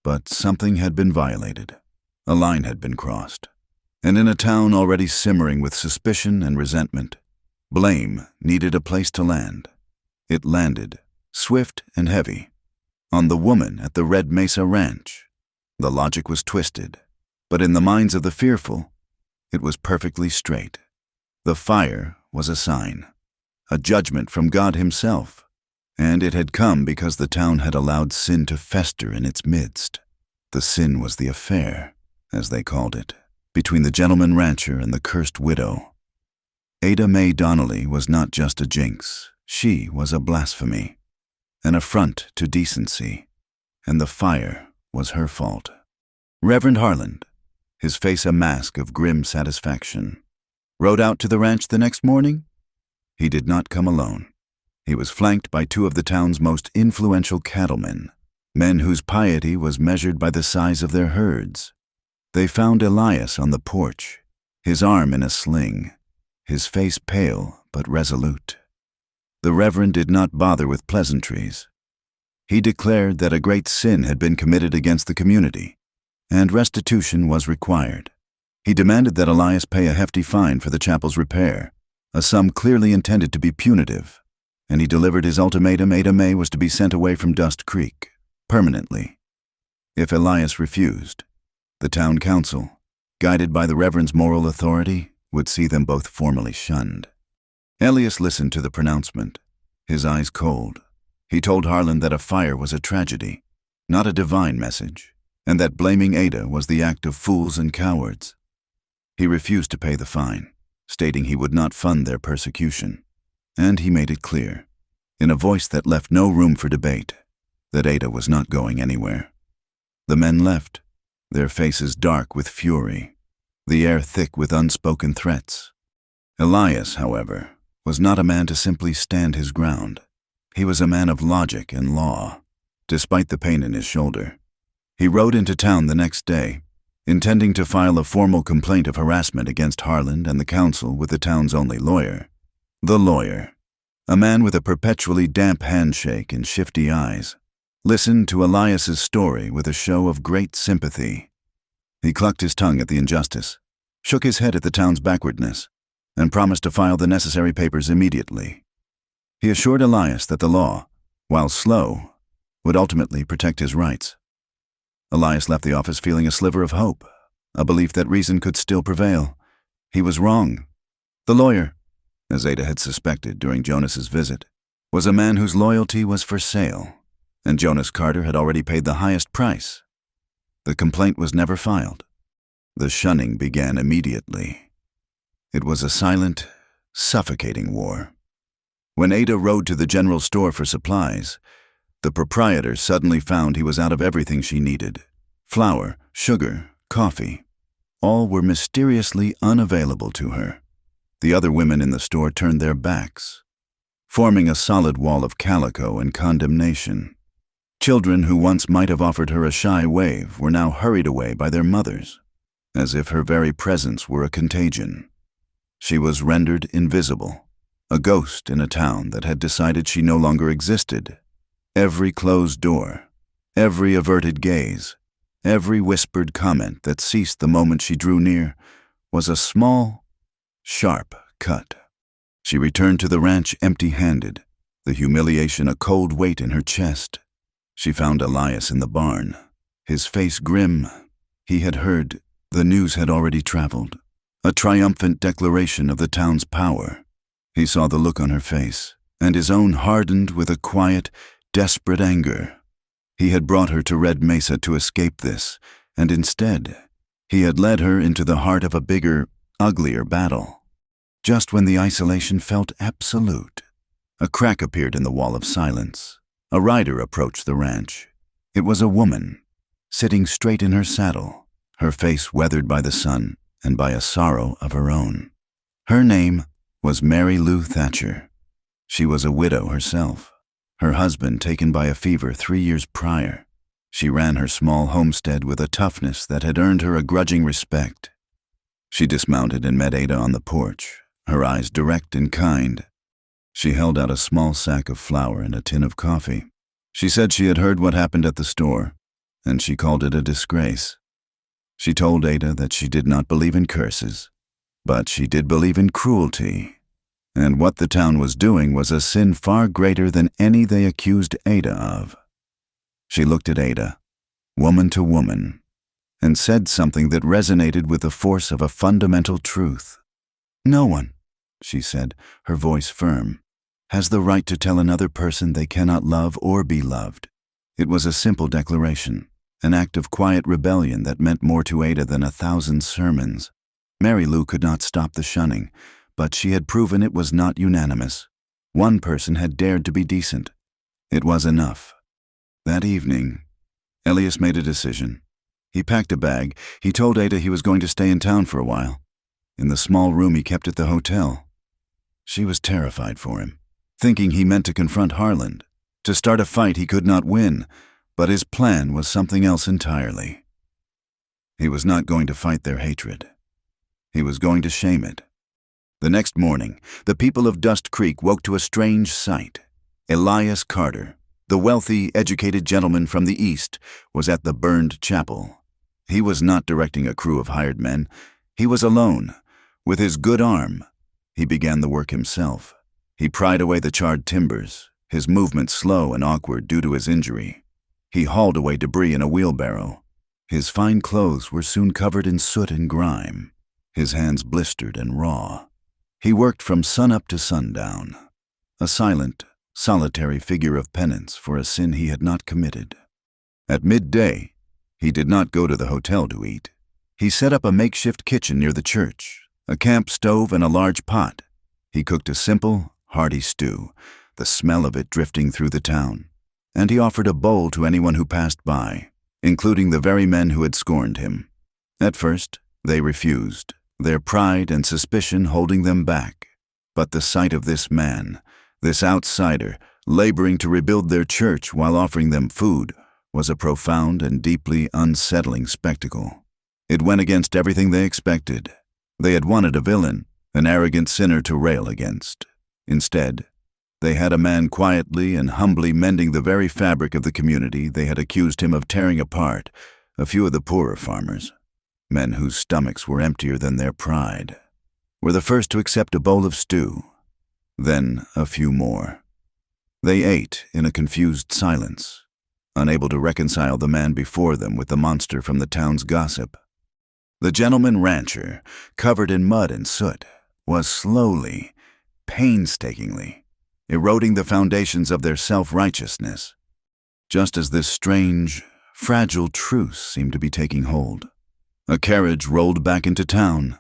but something had been violated. A line had been crossed. And in a town already simmering with suspicion and resentment, blame needed a place to land. It landed, swift and heavy, on the woman at the Red Mesa Ranch. The logic was twisted, but in the minds of the fearful, it was perfectly straight. The fire was a sign, a judgment from God himself, and it had come because the town had allowed sin to fester in its midst. The sin was the affair, as they called it, between the gentleman rancher and the cursed widow. Ada Mae Donnelly was not just a jinx, she was a blasphemy, an affront to decency, and the fire was her fault. Reverend Harland, his face a mask of grim satisfaction, rode out to the ranch the next morning. He did not come alone. He was flanked by two of the town's most influential cattlemen, men whose piety was measured by the size of their herds. They found Elias on the porch, his arm in a sling, his face pale but resolute. The Reverend did not bother with pleasantries. He declared that a great sin had been committed against the community, and restitution was required. He demanded that Elias pay a hefty fine for the chapel's repair, a sum clearly intended to be punitive, and he delivered his ultimatum. Ada Mae was to be sent away from Dust Creek, permanently. If Elias refused, the town council, guided by the Reverend's moral authority, would see them both formally shunned. Elias listened to the pronouncement, his eyes cold. He told Harlan that a fire was a tragedy, not a divine message, and that blaming Ada was the act of fools and cowards. He refused to pay the fine, stating he would not fund their persecution, and he made it clear, in a voice that left no room for debate, that Ada was not going anywhere. The men left, their faces dark with fury, the air thick with unspoken threats. Elias, however, was not a man to simply stand his ground. He was a man of logic and law, despite the pain in his shoulder. He rode into town the next day, intending to file a formal complaint of harassment against Harlan and the council with the town's only lawyer. The lawyer, a man with a perpetually damp handshake and shifty eyes, listened to Elias's story with a show of great sympathy. He clucked his tongue at the injustice, shook his head at the town's backwardness, and promised to file the necessary papers immediately. He assured Elias that the law, while slow, would ultimately protect his rights. Elias left the office feeling a sliver of hope, a belief that reason could still prevail. He was wrong. The lawyer, as Ada had suspected during Jonas's visit, was a man whose loyalty was for sale, and Jonas Carter had already paid the highest price. The complaint was never filed. The shunning began immediately. It was a silent, suffocating war. When Ada rode to the general store for supplies, the proprietor suddenly found he was out of everything she needed. Flour, sugar, coffee. All were mysteriously unavailable to her. The other women in the store turned their backs, forming a solid wall of calico and condemnation. Children who once might have offered her a shy wave were now hurried away by their mothers, as if her very presence were a contagion. She was rendered invisible, a ghost in a town that had decided she no longer existed. Every closed door, every averted gaze, every whispered comment that ceased the moment she drew near was a small, sharp cut. She returned to the ranch empty-handed, the humiliation a cold weight in her chest. She found Elias in the barn, his face grim. He had heard. The news had already traveled, a triumphant declaration of the town's power. He saw the look on her face, and his own hardened with a quiet, desperate anger. He had brought her to Red Mesa to escape this, and instead, he had led her into the heart of a bigger, uglier battle. Just when the isolation felt absolute, a crack appeared in the wall of silence. A rider approached the ranch. It was a woman, sitting straight in her saddle, her face weathered by the sun and by a sorrow of her own. Her name was Mary Lou Thatcher. She was a widow herself, her husband taken by a fever 3 years prior. She ran her small homestead with a toughness that had earned her a grudging respect. She dismounted and met Ada on the porch, her eyes direct and kind. She held out a small sack of flour and a tin of coffee. She said she had heard what happened at the store, and she called it a disgrace. She told Ada that she did not believe in curses, but she did believe in cruelty, and what the town was doing was a sin far greater than any they accused Ada of. She looked at Ada, woman to woman, and said something that resonated with the force of a fundamental truth. "No one," she said, her voice firm, "has the right to tell another person they cannot love or be loved." It was a simple declaration, an act of quiet rebellion that meant more to Ada than 1,000 sermons. Mary Lou could not stop the shunning, but she had proven it was not unanimous. One person had dared to be decent. It was enough. That evening, Elias made a decision. He packed a bag. He told Ada he was going to stay in town for a while, in the small room he kept at the hotel. She was terrified for him, thinking he meant to confront Harland, to start a fight he could not win, but his plan was something else entirely. He was not going to fight their hatred. He was going to shame it. The next morning, the people of Dust Creek woke to a strange sight. Elias Carter, the wealthy, educated gentleman from the East, was at the burned chapel. He was not directing a crew of hired men. He was alone. With his good arm, he began the work himself. He pried away the charred timbers, his movements slow and awkward due to his injury. He hauled away debris in a wheelbarrow. His fine clothes were soon covered in soot and grime, his hands blistered and raw. He worked from sunup to sundown, a silent, solitary figure of penance for a sin he had not committed. At midday, he did not go to the hotel to eat. He set up a makeshift kitchen near the church, a camp stove and a large pot. He cooked a simple, hearty stew, the smell of it drifting through the town, and he offered a bowl to anyone who passed by, including the very men who had scorned him. At first, they refused, their pride and suspicion holding them back. But the sight of this man, this outsider, laboring to rebuild their church while offering them food, was a profound and deeply unsettling spectacle. It went against everything they expected. They had wanted a villain, an arrogant sinner to rail against. Instead, They had a man quietly and humbly mending the very fabric of the community they had accused him of tearing apart, a few of the poorer farmers, men whose stomachs were emptier than their pride, were the first to accept a bowl of stew, then a few more. They ate in a confused silence, unable to reconcile the man before them with the monster from the town's gossip. The gentleman rancher, covered in mud and soot, was slowly, painstakingly, eroding the foundations of their self-righteousness, just as this strange, fragile truce seemed to be taking hold. A carriage rolled back into town.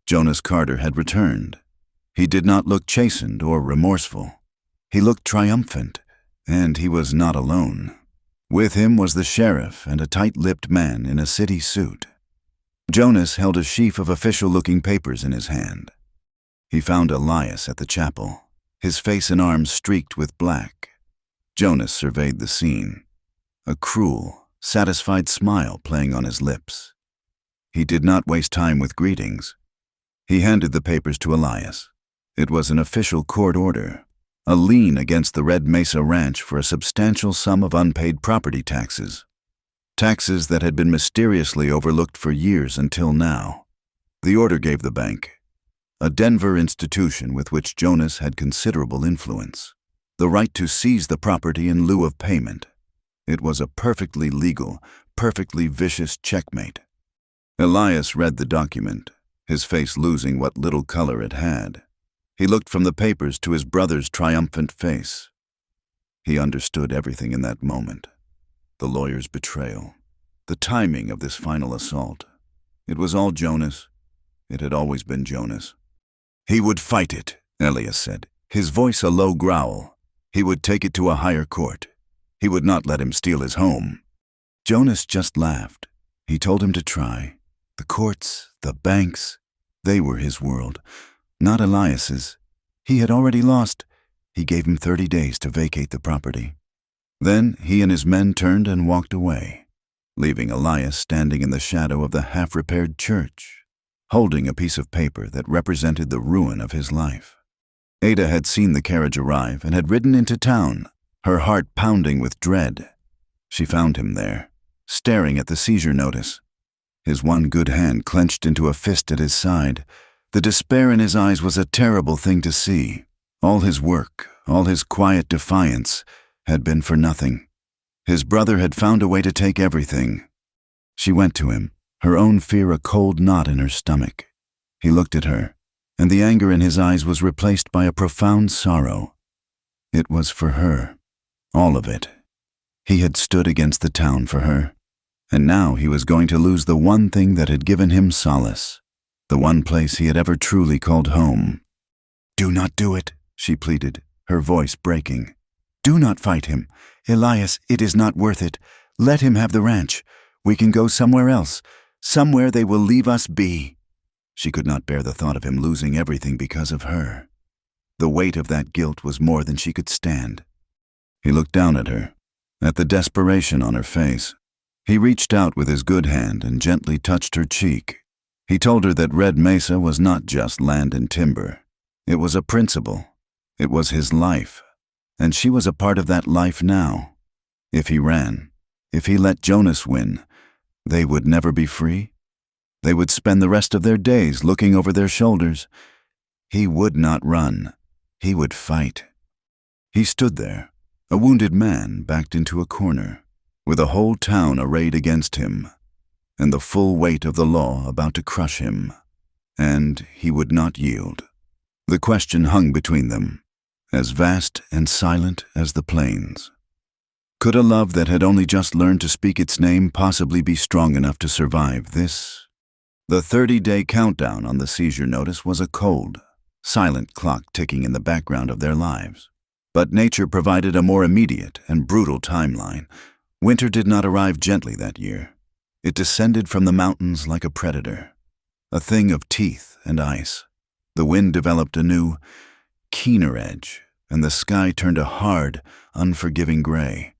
Jonas Carter had returned. He did not look chastened or remorseful. He looked triumphant, and he was not alone. With him was the sheriff and a tight-lipped man in a city suit. Jonas held a sheaf of official-looking papers in his hand. He found Elias at the chapel, his face and arms streaked with black. Jonas surveyed the scene, a cruel, satisfied smile playing on his lips. He did not waste time with greetings. He handed the papers to Elias. It was an official court order, a lien against the Red Mesa Ranch for a substantial sum of unpaid property taxes. Taxes that had been mysteriously overlooked for years until now. The order gave the bank, a Denver institution with which Jonas had considerable influence, the right to seize the property in lieu of payment. It was a perfectly legal, perfectly vicious checkmate. Elias read the document, his face losing what little color it had. He looked from the papers to his brother's triumphant face. He understood everything in that moment. The lawyer's betrayal, the timing of this final assault. It was all Jonas. It had always been Jonas. He would fight it, Elias said, his voice a low growl. He would take it to a higher court. He would not let him steal his home. Jonas just laughed. He told him to try. The courts, the banks, they were his world, not Elias's. He had already lost. He gave him 30 days to vacate the property. Then he and his men turned and walked away, leaving Elias standing in the shadow of the half-repaired church, holding a piece of paper that represented the ruin of his life. Ada had seen the carriage arrive and had ridden into town, her heart pounding with dread. She found him there, staring at the seizure notice. His one good hand clenched into a fist at his side. The despair in his eyes was a terrible thing to see. All his work, all his quiet defiance, had been for nothing. His brother had found a way to take everything. She went to him, her own fear a cold knot in her stomach. He looked at her, and the anger in his eyes was replaced by a profound sorrow. It was for her, all of it. He had stood against the town for her, and now he was going to lose the one thing that had given him solace, the one place he had ever truly called home. "Do not do it," she pleaded, her voice breaking. "Do not fight him. Elias, it is not worth it. Let him have the ranch. We can go somewhere else, somewhere they will leave us be." She could not bear the thought of him losing everything because of her. The weight of that guilt was more than she could stand. He looked down at her, at the desperation on her face. He reached out with his good hand and gently touched her cheek. He told her that Red Mesa was not just land and timber. It was a principle. It was his life, and she was a part of that life now. If he ran, if he let Jonas win, they would never be free. They would spend the rest of their days looking over their shoulders. He would not run. He would fight. He stood there, a wounded man backed into a corner, with a whole town arrayed against him, and the full weight of the law about to crush him. And he would not yield. The question hung between them, as vast and silent as the plains. Could a love that had only just learned to speak its name possibly be strong enough to survive this? The 30-day countdown on the seizure notice was a cold, silent clock ticking in the background of their lives. But nature provided a more immediate and brutal timeline. Winter did not arrive gently that year. It descended from the mountains like a predator, a thing of teeth and ice. The wind developed a new, keener edge, and the sky turned a hard, unforgiving gray.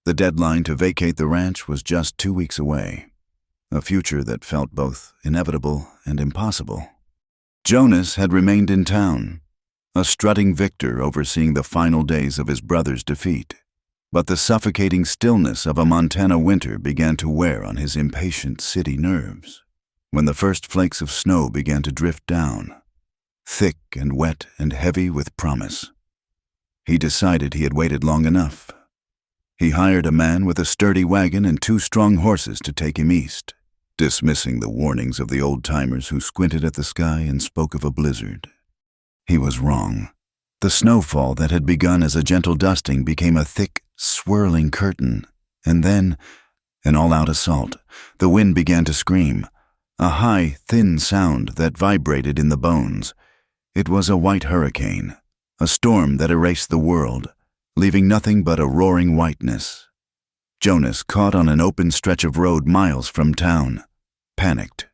The deadline to vacate the ranch was just 2 weeks away, a future that felt both inevitable and impossible. Jonas had remained in town. a strutting victor overseeing the final days of his brother's defeat. But the suffocating stillness of a Montana winter began to wear on his impatient city nerves. When the first flakes of snow began to drift down, thick and wet and heavy with promise, he decided he had waited long enough. He hired a man with a sturdy wagon and 2 strong horses to take him east, dismissing the warnings of the old-timers who squinted at the sky and spoke of a blizzard. He was wrong. The snowfall that had begun as a gentle dusting became a thick, swirling curtain, and then, an all-out assault, the wind began to scream, a high, thin sound that vibrated in the bones. It was a white hurricane, a storm that erased the world, leaving nothing but a roaring whiteness. Jonas, caught on an open stretch of road miles from town, panicked.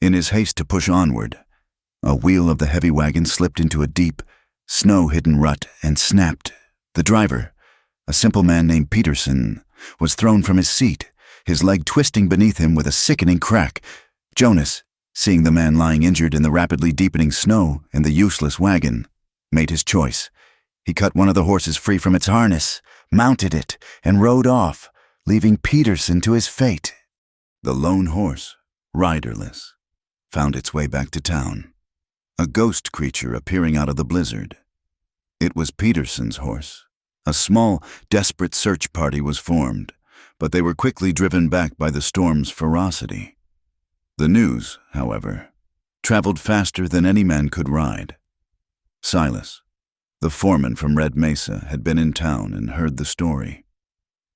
In his haste to push onward, a wheel of the heavy wagon slipped into a deep, snow-hidden rut and snapped. The driver, a simple man named Peterson, was thrown from his seat, his leg twisting beneath him with a sickening crack. Jonas, seeing the man lying injured in the rapidly deepening snow and the useless wagon, made his choice. He cut one of the horses free from its harness, mounted it, and rode off, leaving Peterson to his fate. The lone horse, riderless, found its way back to town, a ghost creature appearing out of the blizzard. It was Peterson's horse. A small, desperate search party was formed, but they were quickly driven back by the storm's ferocity. The news, however, traveled faster than any man could ride. Silas, the foreman from Red Mesa, had been in town and heard the story.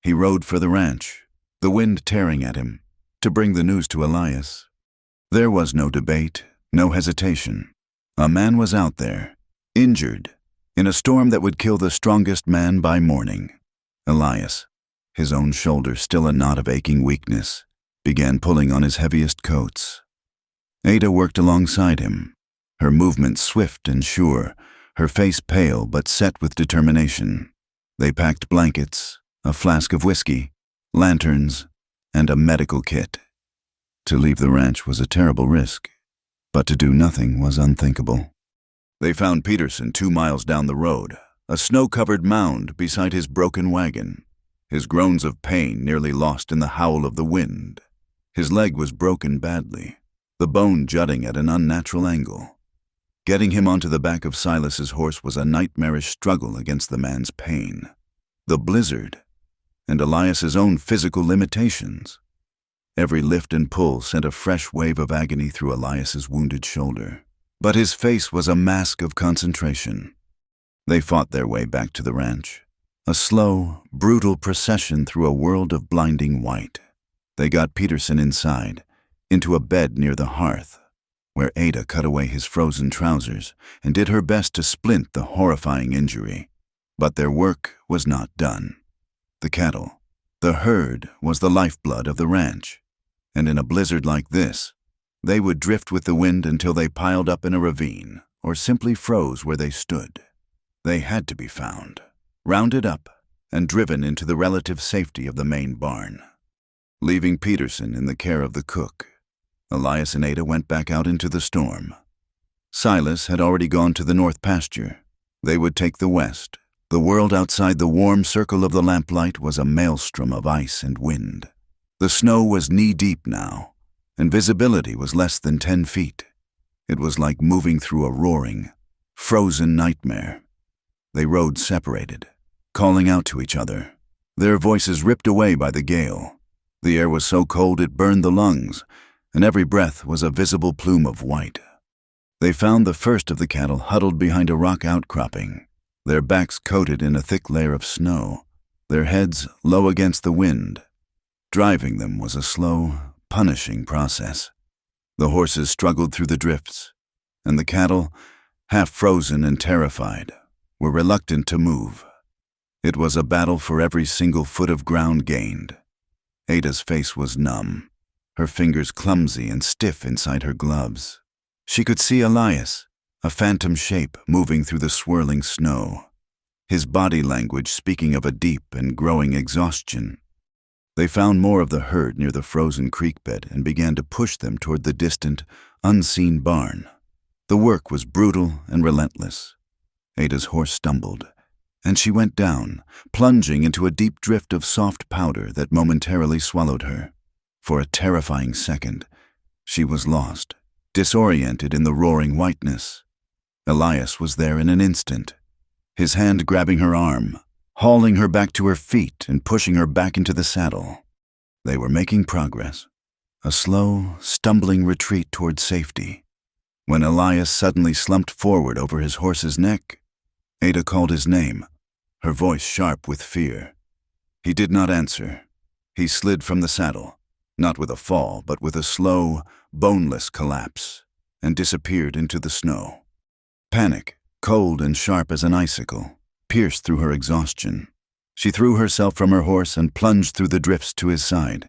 He rode for the ranch, the wind tearing at him, to bring the news to Elias. There was no debate, no hesitation. A man was out there, injured, in a storm that would kill the strongest man by morning. Elias, his own shoulder still a knot of aching weakness, began pulling on his heaviest coats. Ada worked alongside him, her movements swift and sure, her face pale but set with determination. They packed blankets, a flask of whiskey, lanterns, and a medical kit. To leave the ranch was a terrible risk, but to do nothing was unthinkable. They found Peterson 2 miles down the road, a snow-covered mound beside his broken wagon, his groans of pain nearly lost in the howl of the wind. His leg was broken badly, the bone jutting at an unnatural angle. Getting him onto the back of Silas's horse was a nightmarish struggle against the man's pain, the blizzard, and Elias's own physical limitations. Every lift and pull sent a fresh wave of agony through Elias's wounded shoulder, but his face was a mask of concentration. They fought their way back to the ranch, a slow, brutal procession through a world of blinding white. They got Peterson inside, into a bed near the hearth, where Ada cut away his frozen trousers and did her best to splint the horrifying injury. But their work was not done. The cattle, the herd, was the lifeblood of the ranch, and in a blizzard like this, they would drift with the wind until they piled up in a ravine or simply froze where they stood. They had to be found, rounded up, and driven into the relative safety of the main barn. Leaving Peterson in the care of the cook, Elias and Ada went back out into the storm. Silas had already gone to the north pasture. They would take the west. The world outside the warm circle of the lamplight was a maelstrom of ice and wind. The snow was knee-deep now, and visibility was less than 10 feet. It was like moving through a roaring, frozen nightmare. They rode separated, calling out to each other, their voices ripped away by the gale. The air was so cold it burned the lungs, and every breath was a visible plume of white. They found the first of the cattle huddled behind a rock outcropping, their backs coated in a thick layer of snow, their heads low against the wind. Driving them was a slow, punishing process. The horses struggled through the drifts, and the cattle, half frozen and terrified, were reluctant to move. It was a battle for every single foot of ground gained. Ada's face was numb, her fingers clumsy and stiff inside her gloves. She could see Elias, a phantom shape moving through the swirling snow, his body language speaking of a deep and growing exhaustion. They found more of the herd near the frozen creek bed and began to push them toward the distant, unseen barn. The work was brutal and relentless. Ada's horse stumbled, and she went down, plunging into a deep drift of soft powder that momentarily swallowed her. For a terrifying second, she was lost, disoriented in the roaring whiteness. Elias was there in an instant, his hand grabbing her arm, hauling her back to her feet and pushing her back into the saddle. They were making progress, a slow, stumbling retreat toward safety. When Elias suddenly slumped forward over his horse's neck, Ada called his name, her voice sharp with fear. He did not answer. He slid from the saddle, not with a fall, but with a slow, boneless collapse, and disappeared into the snow. Panic, cold and sharp as an icicle, pierced through her exhaustion. She threw herself from her horse and plunged through the drifts to his side.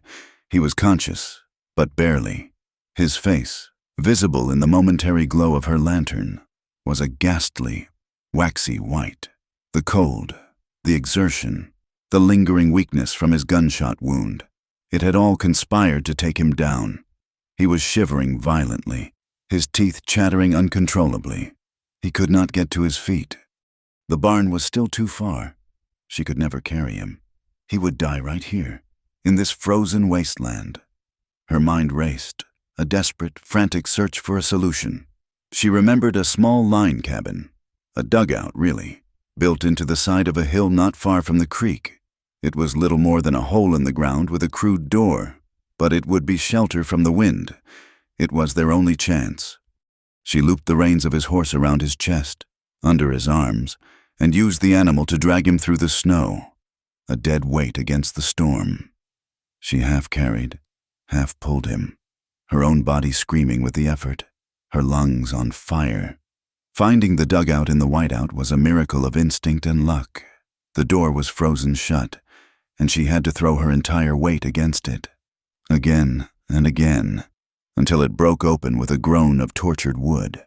He was conscious, but barely. His face, visible in the momentary glow of her lantern, was a ghastly, waxy white. The cold, the exertion, the lingering weakness from his gunshot wound, it had all conspired to take him down. He was shivering violently, his teeth chattering uncontrollably. He could not get to his feet. The barn was still too far. She could never carry him. He would die right here, in this frozen wasteland. Her mind raced, a desperate, frantic search for a solution. She remembered a small line cabin, a dugout, really, built into the side of a hill not far from the creek. It was little more than a hole in the ground with a crude door, but it would be shelter from the wind. It was their only chance. She looped the reins of his horse around his chest, under his arms, and used the animal to drag him through the snow, a dead weight against the storm. She half carried, half pulled him, her own body screaming with the effort, her lungs on fire. Finding the dugout in the whiteout was a miracle of instinct and luck. The door was frozen shut, and she had to throw her entire weight against it, again and again, until it broke open with a groan of tortured wood.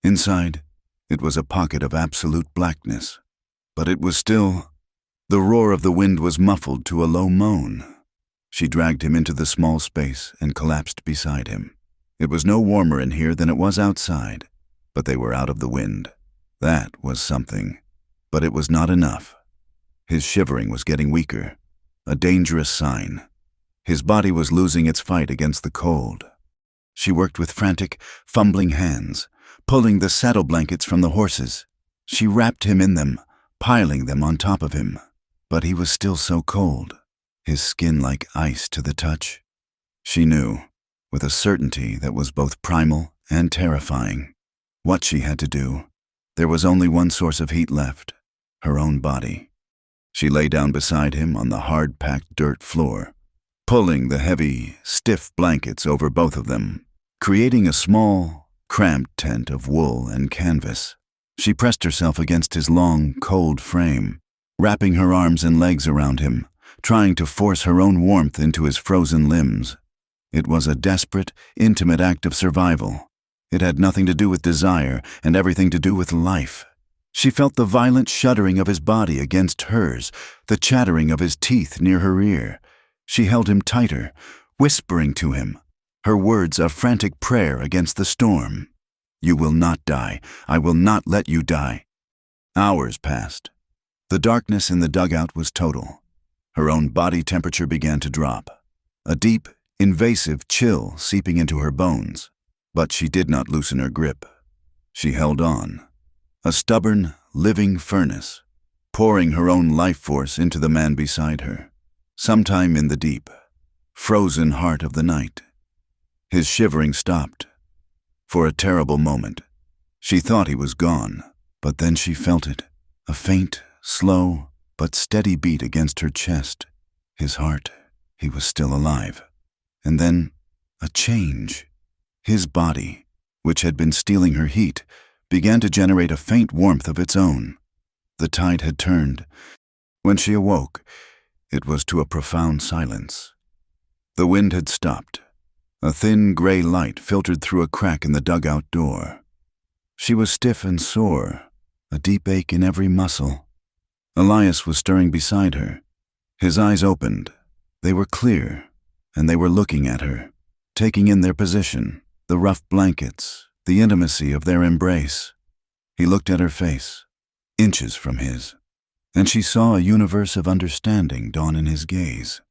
Inside, it was a pocket of absolute blackness, but it was still. The roar of the wind was muffled to a low moan. She dragged him into the small space and collapsed beside him. It was no warmer in here than it was outside, but they were out of the wind. That was something, but it was not enough. His shivering was getting weaker, a dangerous sign. His body was losing its fight against the cold. She worked with frantic, fumbling hands, pulling the saddle blankets from the horses. She wrapped him in them, piling them on top of him. But he was still so cold, his skin like ice to the touch. She knew, with a certainty that was both primal and terrifying, what she had to do. There was only one source of heat left, her own body. She lay down beside him on the hard-packed dirt floor, pulling the heavy, stiff blankets over both of them, creating a small, cramped tent of wool and canvas. She pressed herself against his long, cold frame, wrapping her arms and legs around him, trying to force her own warmth into his frozen limbs. It was a desperate, intimate act of survival. It had nothing to do with desire and everything to do with life. She felt the violent shuddering of his body against hers, the chattering of his teeth near her ear. She held him tighter, whispering to him, her words a frantic prayer against the storm. "You will not die. I will not let you die." Hours passed. The darkness in the dugout was total. Her own body temperature began to drop, a deep, invasive chill seeping into her bones. But she did not loosen her grip. She held on, a stubborn, living furnace, pouring her own life force into the man beside her. Sometime in the deep, frozen heart of the night, his shivering stopped. For a terrible moment, she thought he was gone, but then she felt it, a faint, slow, but steady beat against her chest. His heart, he was still alive. And then, a change. His body, which had been stealing her heat, began to generate a faint warmth of its own. The tide had turned. When she awoke, it was to a profound silence. The wind had stopped. A thin gray light filtered through a crack in the dugout door. She was stiff and sore, a deep ache in every muscle. Elias was stirring beside her. His eyes opened. They were clear, and they were looking at her, taking in their position, the rough blankets, the intimacy of their embrace. He looked at her face, inches from his, and she saw a universe of understanding dawn in his gaze.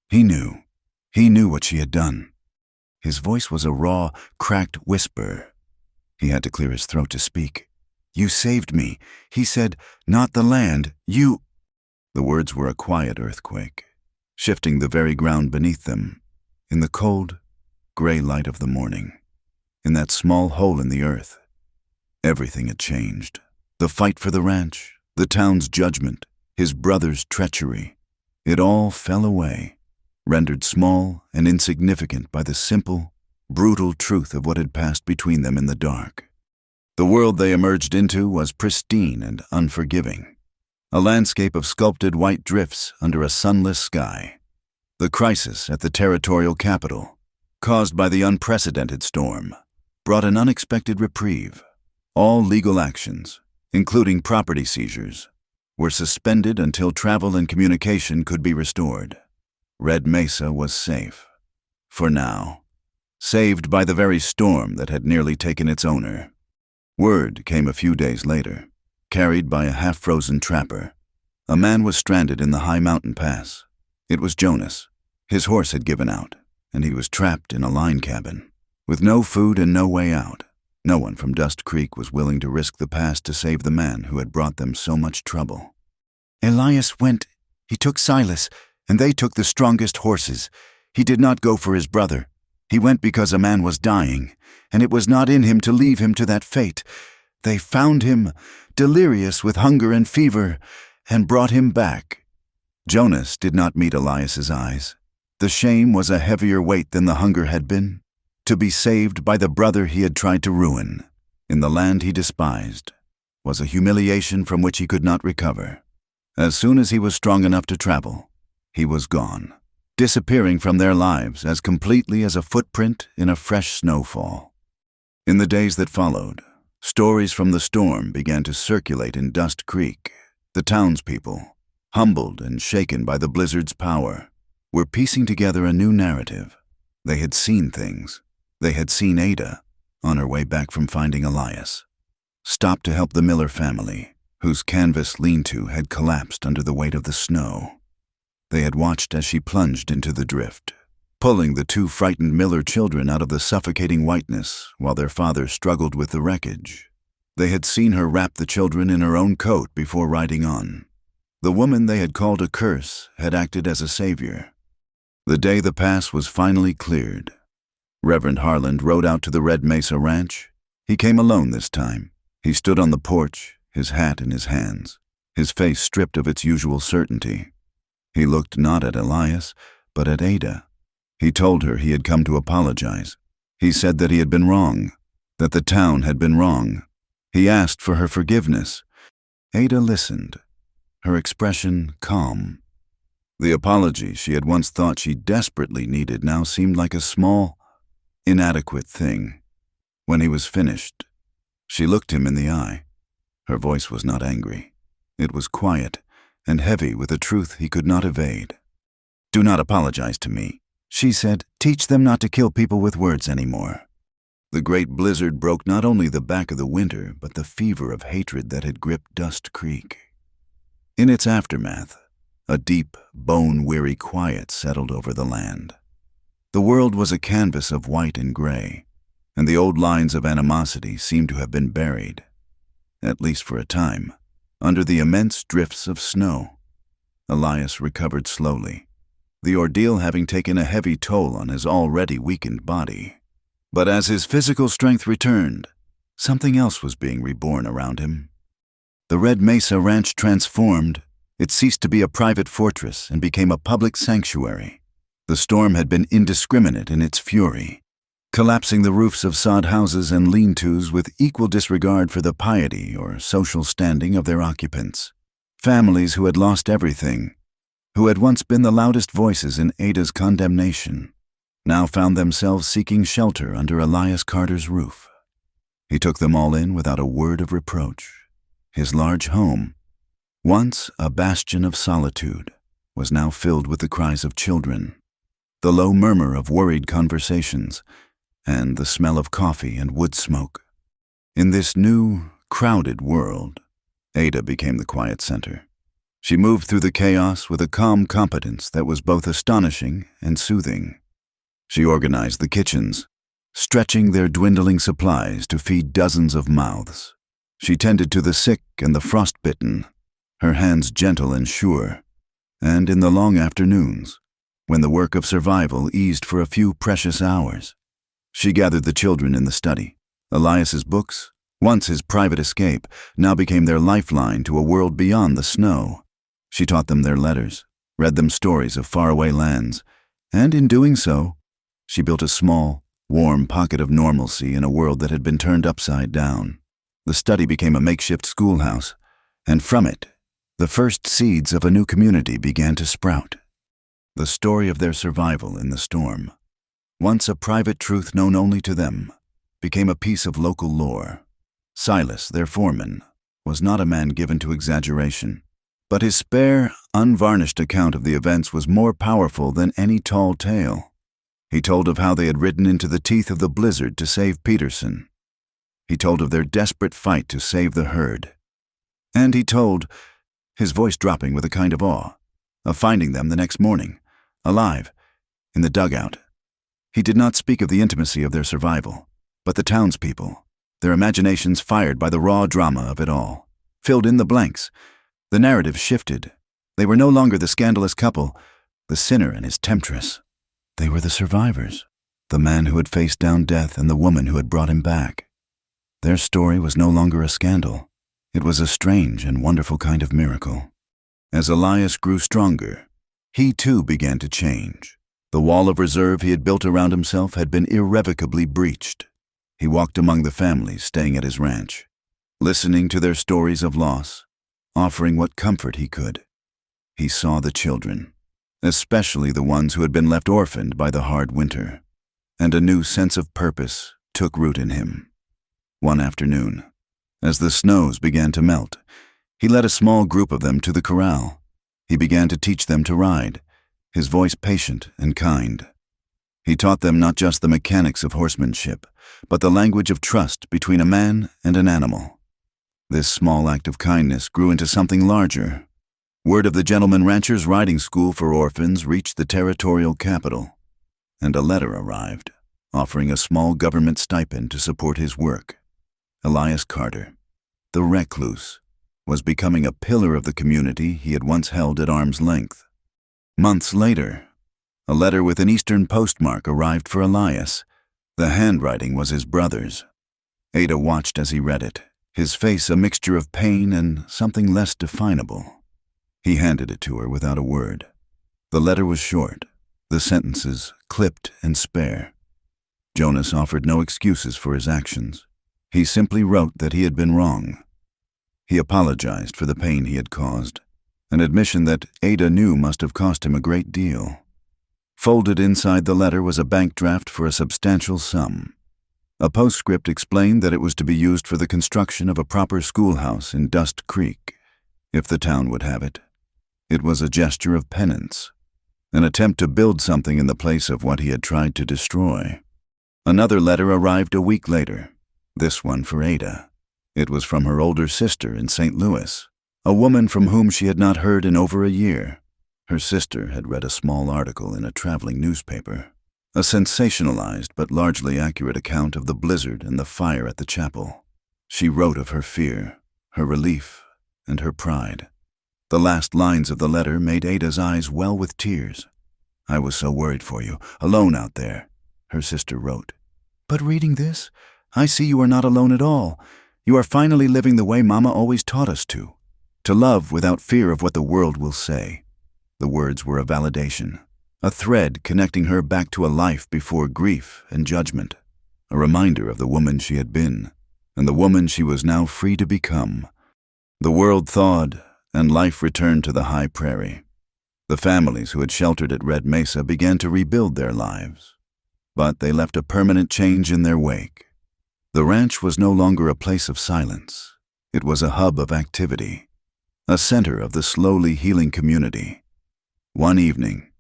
He knew what she had done. His voice was a raw, cracked whisper. He had to clear his throat to speak. "You saved me," he said, "not the land, you—" The words were a quiet earthquake, shifting the very ground beneath them. In the cold, gray light of the morning, in that small hole in the earth, everything had changed. The fight for the ranch, the town's judgment, his brother's treachery, it all fell away, rendered small and insignificant by the simple, brutal truth of what had passed between them in the dark. The world they emerged into was pristine and unforgiving, a landscape of sculpted white drifts under a sunless sky. The crisis at the territorial capital, caused by the unprecedented storm, brought an unexpected reprieve. All legal actions, including property seizures, were suspended until travel and communication could be restored. Red Mesa was safe. For now. Saved by the very storm that had nearly taken its owner. Word came a few days later, carried by a half-frozen trapper. A man was stranded in the high mountain pass. It was Jonas. His horse had given out, and he was trapped in a line cabin. With no food and no way out, no one from Dust Creek was willing to risk the pass to save the man who had brought them so much trouble. "Elias went. He took Silas, and they took the strongest horses. He did not go for his brother. He went because a man was dying, and it was not in him to leave him to that fate. They found him, delirious with hunger and fever, and brought him back." Jonas did not meet Elias's eyes. The shame was a heavier weight than the hunger had been. To be saved by the brother he had tried to ruin, in the land he despised, was a humiliation from which he could not recover. As soon as he was strong enough to travel, he was gone, disappearing from their lives as completely as a footprint in a fresh snowfall. In the days that followed, stories from the storm began to circulate in Dust Creek. The townspeople, humbled and shaken by the blizzard's power, were piecing together a new narrative. They had seen things. They had seen Ada, on her way back from finding Elias, stop to help the Miller family, whose canvas lean-to had collapsed under the weight of the snow. They had watched as she plunged into the drift, pulling the two frightened Miller children out of the suffocating whiteness while their father struggled with the wreckage. They had seen her wrap the children in her own coat before riding on. The woman they had called a curse had acted as a savior. The day the pass was finally cleared, Reverend Harland rode out to the Red Mesa Ranch. He came alone this time. He stood on the porch, his hat in his hands, his face stripped of its usual certainty. He looked not at Elias, but at Ada. He told her he had come to apologize. He said that he had been wrong, that the town had been wrong. He asked for her forgiveness. Ada listened, her expression calm. The apology she had once thought she desperately needed now seemed like a small, inadequate thing. When he was finished, she looked him in the eye. Her voice was not angry. It was quiet and heavy with a truth he could not evade. "Do not apologize to me," she said. "Teach them not to kill people with words anymore." The great blizzard broke not only the back of the winter, but the fever of hatred that had gripped Dust Creek. In its aftermath, a deep, bone-weary quiet settled over the land. The world was a canvas of white and gray, and the old lines of animosity seemed to have been buried, at least for a time, under the immense drifts of snow. Elias recovered slowly, the ordeal having taken a heavy toll on his already weakened body. But as his physical strength returned, something else was being reborn around him. The Red Mesa Ranch transformed. It ceased to be a private fortress and became a public sanctuary. The storm had been indiscriminate in its fury, collapsing the roofs of sod houses and lean-tos with equal disregard for the piety or social standing of their occupants. Families who had lost everything, who had once been the loudest voices in Ada's condemnation, now found themselves seeking shelter under Elias Carter's roof. He took them all in without a word of reproach. His large home, once a bastion of solitude, was now filled with the cries of children, the low murmur of worried conversations, and the smell of coffee and wood smoke. In this new, crowded world, Ada became the quiet center. She moved through the chaos with a calm competence that was both astonishing and soothing. She organized the kitchens, stretching their dwindling supplies to feed dozens of mouths. She tended to the sick and the frostbitten, her hands gentle and sure. And in the long afternoons, when the work of survival eased for a few precious hours, she gathered the children in the study. Elias's books, once his private escape, now became their lifeline to a world beyond the snow. She taught them their letters, read them stories of faraway lands, and in doing so, she built a small, warm pocket of normalcy in a world that had been turned upside down. The study became a makeshift schoolhouse, and from it, the first seeds of a new community began to sprout. The story of their survival in the storm, once a private truth known only to them, became a piece of local lore. Silas, their foreman, was not a man given to exaggeration, but his spare, unvarnished account of the events was more powerful than any tall tale. He told of how they had ridden into the teeth of the blizzard to save Peterson. He told of their desperate fight to save the herd. And he told, his voice dropping with a kind of awe, of finding them the next morning, alive, in the dugout. He did not speak of the intimacy of their survival, but the townspeople, their imaginations fired by the raw drama of it all, filled in the blanks. The narrative shifted. They were no longer the scandalous couple, the sinner and his temptress. They were the survivors, the man who had faced down death and the woman who had brought him back. Their story was no longer a scandal. It was a strange and wonderful kind of miracle. As Elias grew stronger, he too began to change. The wall of reserve he had built around himself had been irrevocably breached. He walked among the families staying at his ranch, listening to their stories of loss, offering what comfort he could. He saw the children, especially the ones who had been left orphaned by the hard winter, and a new sense of purpose took root in him. One afternoon, as the snows began to melt, he led a small group of them to the corral. He began to teach them to ride, his voice patient and kind. He taught them not just the mechanics of horsemanship, but the language of trust between a man and an animal. This small act of kindness grew into something larger. Word of the Gentleman Rancher's riding school for orphans reached the territorial capital, and a letter arrived, offering a small government stipend to support his work. Elias Carter, the recluse, was becoming a pillar of the community he had once held at arm's length. Months later, a letter with an Eastern postmark arrived for Elias. The handwriting was his brother's. Ada watched as he read it, his face a mixture of pain and something less definable. He handed it to her without a word. The letter was short, the sentences clipped and spare. Jonas offered no excuses for his actions. He simply wrote that he had been wrong. He apologized for the pain he had caused, an admission that Ada knew must have cost him a great deal. Folded inside the letter was a bank draft for a substantial sum. A postscript explained that it was to be used for the construction of a proper schoolhouse in Dust Creek, if the town would have it. It was a gesture of penance, an attempt to build something in the place of what he had tried to destroy. Another letter arrived a week later, this one for Ada. It was from her older sister in St. Louis, a woman from whom she had not heard in over a year. Her sister had read a small article in a traveling newspaper, a sensationalized but largely accurate account of the blizzard and the fire at the chapel. She wrote of her fear, her relief, and her pride. The last lines of the letter made Ada's eyes well with tears. "I was so worried for you, alone out there," her sister wrote. "But reading this, I see you are not alone at all. You are finally living the way Mama always taught us to love without fear of what the world will say." The words were a validation, a thread connecting her back to a life before grief and judgment, a reminder of the woman she had been, and the woman she was now free to become. The world thawed, and life returned to the high prairie. The families who had sheltered at Red Mesa began to rebuild their lives, but they left a permanent change in their wake. The ranch was no longer a place of silence. It was a hub of activity, a center of the slowly healing community. One evening,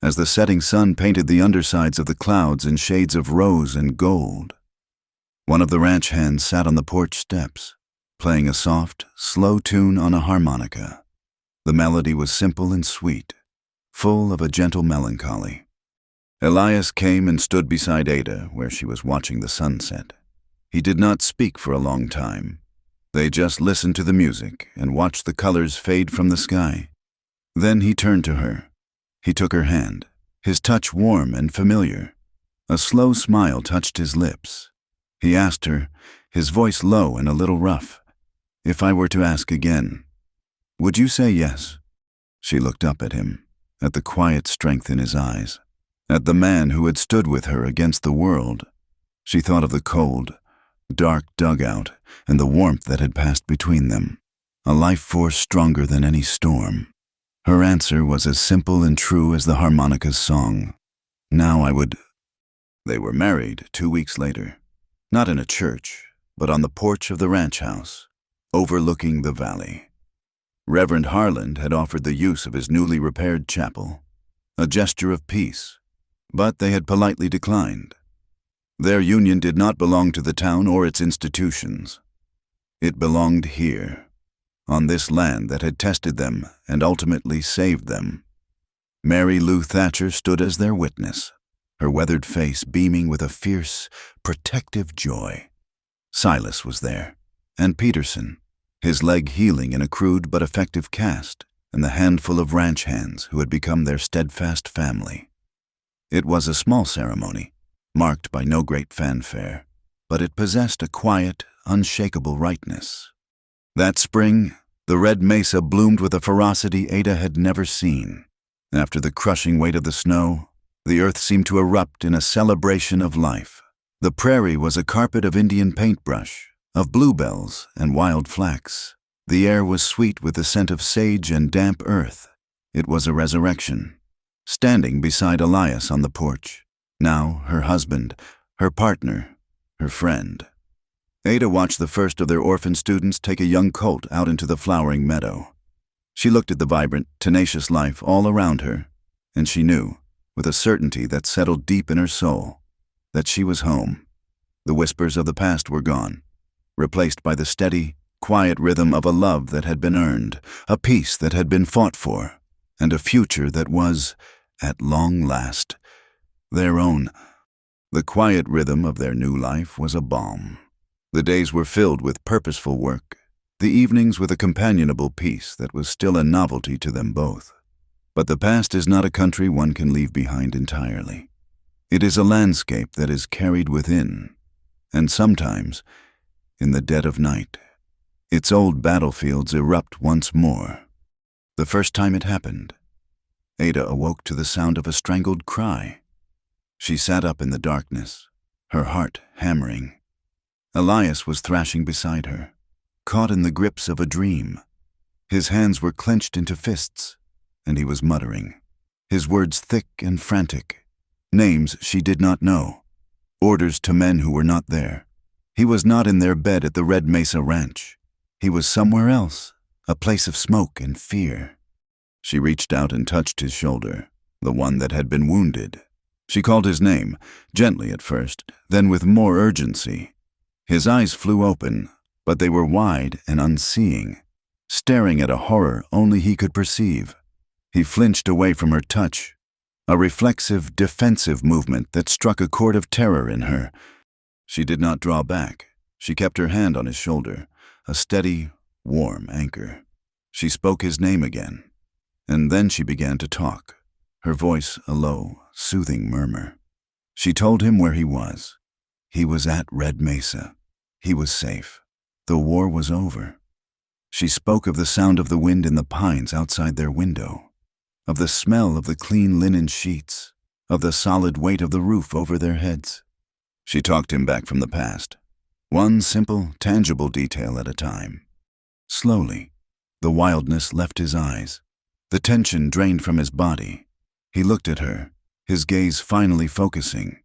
as the setting sun painted the undersides of the clouds in shades of rose and gold, one of the ranch hands sat on the porch steps, playing a soft, slow tune on a harmonica. The melody was simple and sweet, full of a gentle melancholy. Elias came and stood beside Ada, where she was watching the sunset. He did not speak for a long time. They just listened to the music and watched the colors fade from the sky. Then he turned to her. He took her hand, his touch warm and familiar. A slow smile touched his lips. He asked her, his voice low and a little rough, "If I were to ask again, would you say yes?" She looked up at him, at the quiet strength in his eyes, at the man who had stood with her against the world. She thought of the cold, dark dugout and the warmth that had passed between them, a life force stronger than any storm. Her answer was as simple and true as the harmonica's song. "Now I would—" They were married 2 weeks later, not in a church, but on the porch of the ranch house, overlooking the valley. Reverend Harland had offered the use of his newly repaired chapel, a gesture of peace, but they had politely declined. Their union did not belong to the town or its institutions. It belonged here, on this land that had tested them and ultimately saved them. Mary Lou Thatcher stood as their witness, her weathered face beaming with a fierce, protective joy. Silas was there, and Peterson, his leg healing in a crude but effective cast, and the handful of ranch hands who had become their steadfast family. It was a small ceremony, marked by no great fanfare, but it possessed a quiet, unshakable rightness. That spring, the Red Mesa bloomed with a ferocity Ada had never seen. After the crushing weight of the snow, the earth seemed to erupt in a celebration of life. The prairie was a carpet of Indian paintbrush, of bluebells and wild flax. The air was sweet with the scent of sage and damp earth. It was a resurrection. Standing beside Elias on the porch, now her husband, her partner, her friend. Ada watched the first of their orphan students take a young colt out into the flowering meadow. She looked at the vibrant, tenacious life all around her, and she knew, with a certainty that settled deep in her soul, that she was home. The whispers of the past were gone, replaced by the steady, quiet rhythm of a love that had been earned, a peace that had been fought for, and a future that was, at long last, their own. The quiet rhythm of their new life was a balm. The days were filled with purposeful work, the evenings with a companionable peace that was still a novelty to them both. But the past is not a country one can leave behind entirely. It is a landscape that is carried within, and sometimes, in the dead of night, its old battlefields erupt once more. The first time it happened, Ada awoke to the sound of a strangled cry. She sat up in the darkness, her heart hammering. Elias was thrashing beside her, caught in the grips of a dream. His hands were clenched into fists, and he was muttering, his words thick and frantic, names she did not know, orders to men who were not there. He was not in their bed at the Red Mesa Ranch. He was somewhere else, a place of smoke and fear. She reached out and touched his shoulder, the one that had been wounded. She called his name, gently at first, then with more urgency. His eyes flew open, but they were wide and unseeing, staring at a horror only he could perceive. He flinched away from her touch, a reflexive, defensive movement that struck a chord of terror in her. She did not draw back. She kept her hand on his shoulder, a steady, warm anchor. She spoke his name again, and then she began to talk, her voice a low, soothing murmur. She told him where he was. He was at Red Mesa. He was safe. The war was over. She spoke of the sound of the wind in the pines outside their window, of the smell of the clean linen sheets, of the solid weight of the roof over their heads. She talked him back from the past, one simple, tangible detail at a time. Slowly, the wildness left his eyes. The tension drained from his body. He looked at her, his gaze finally focusing,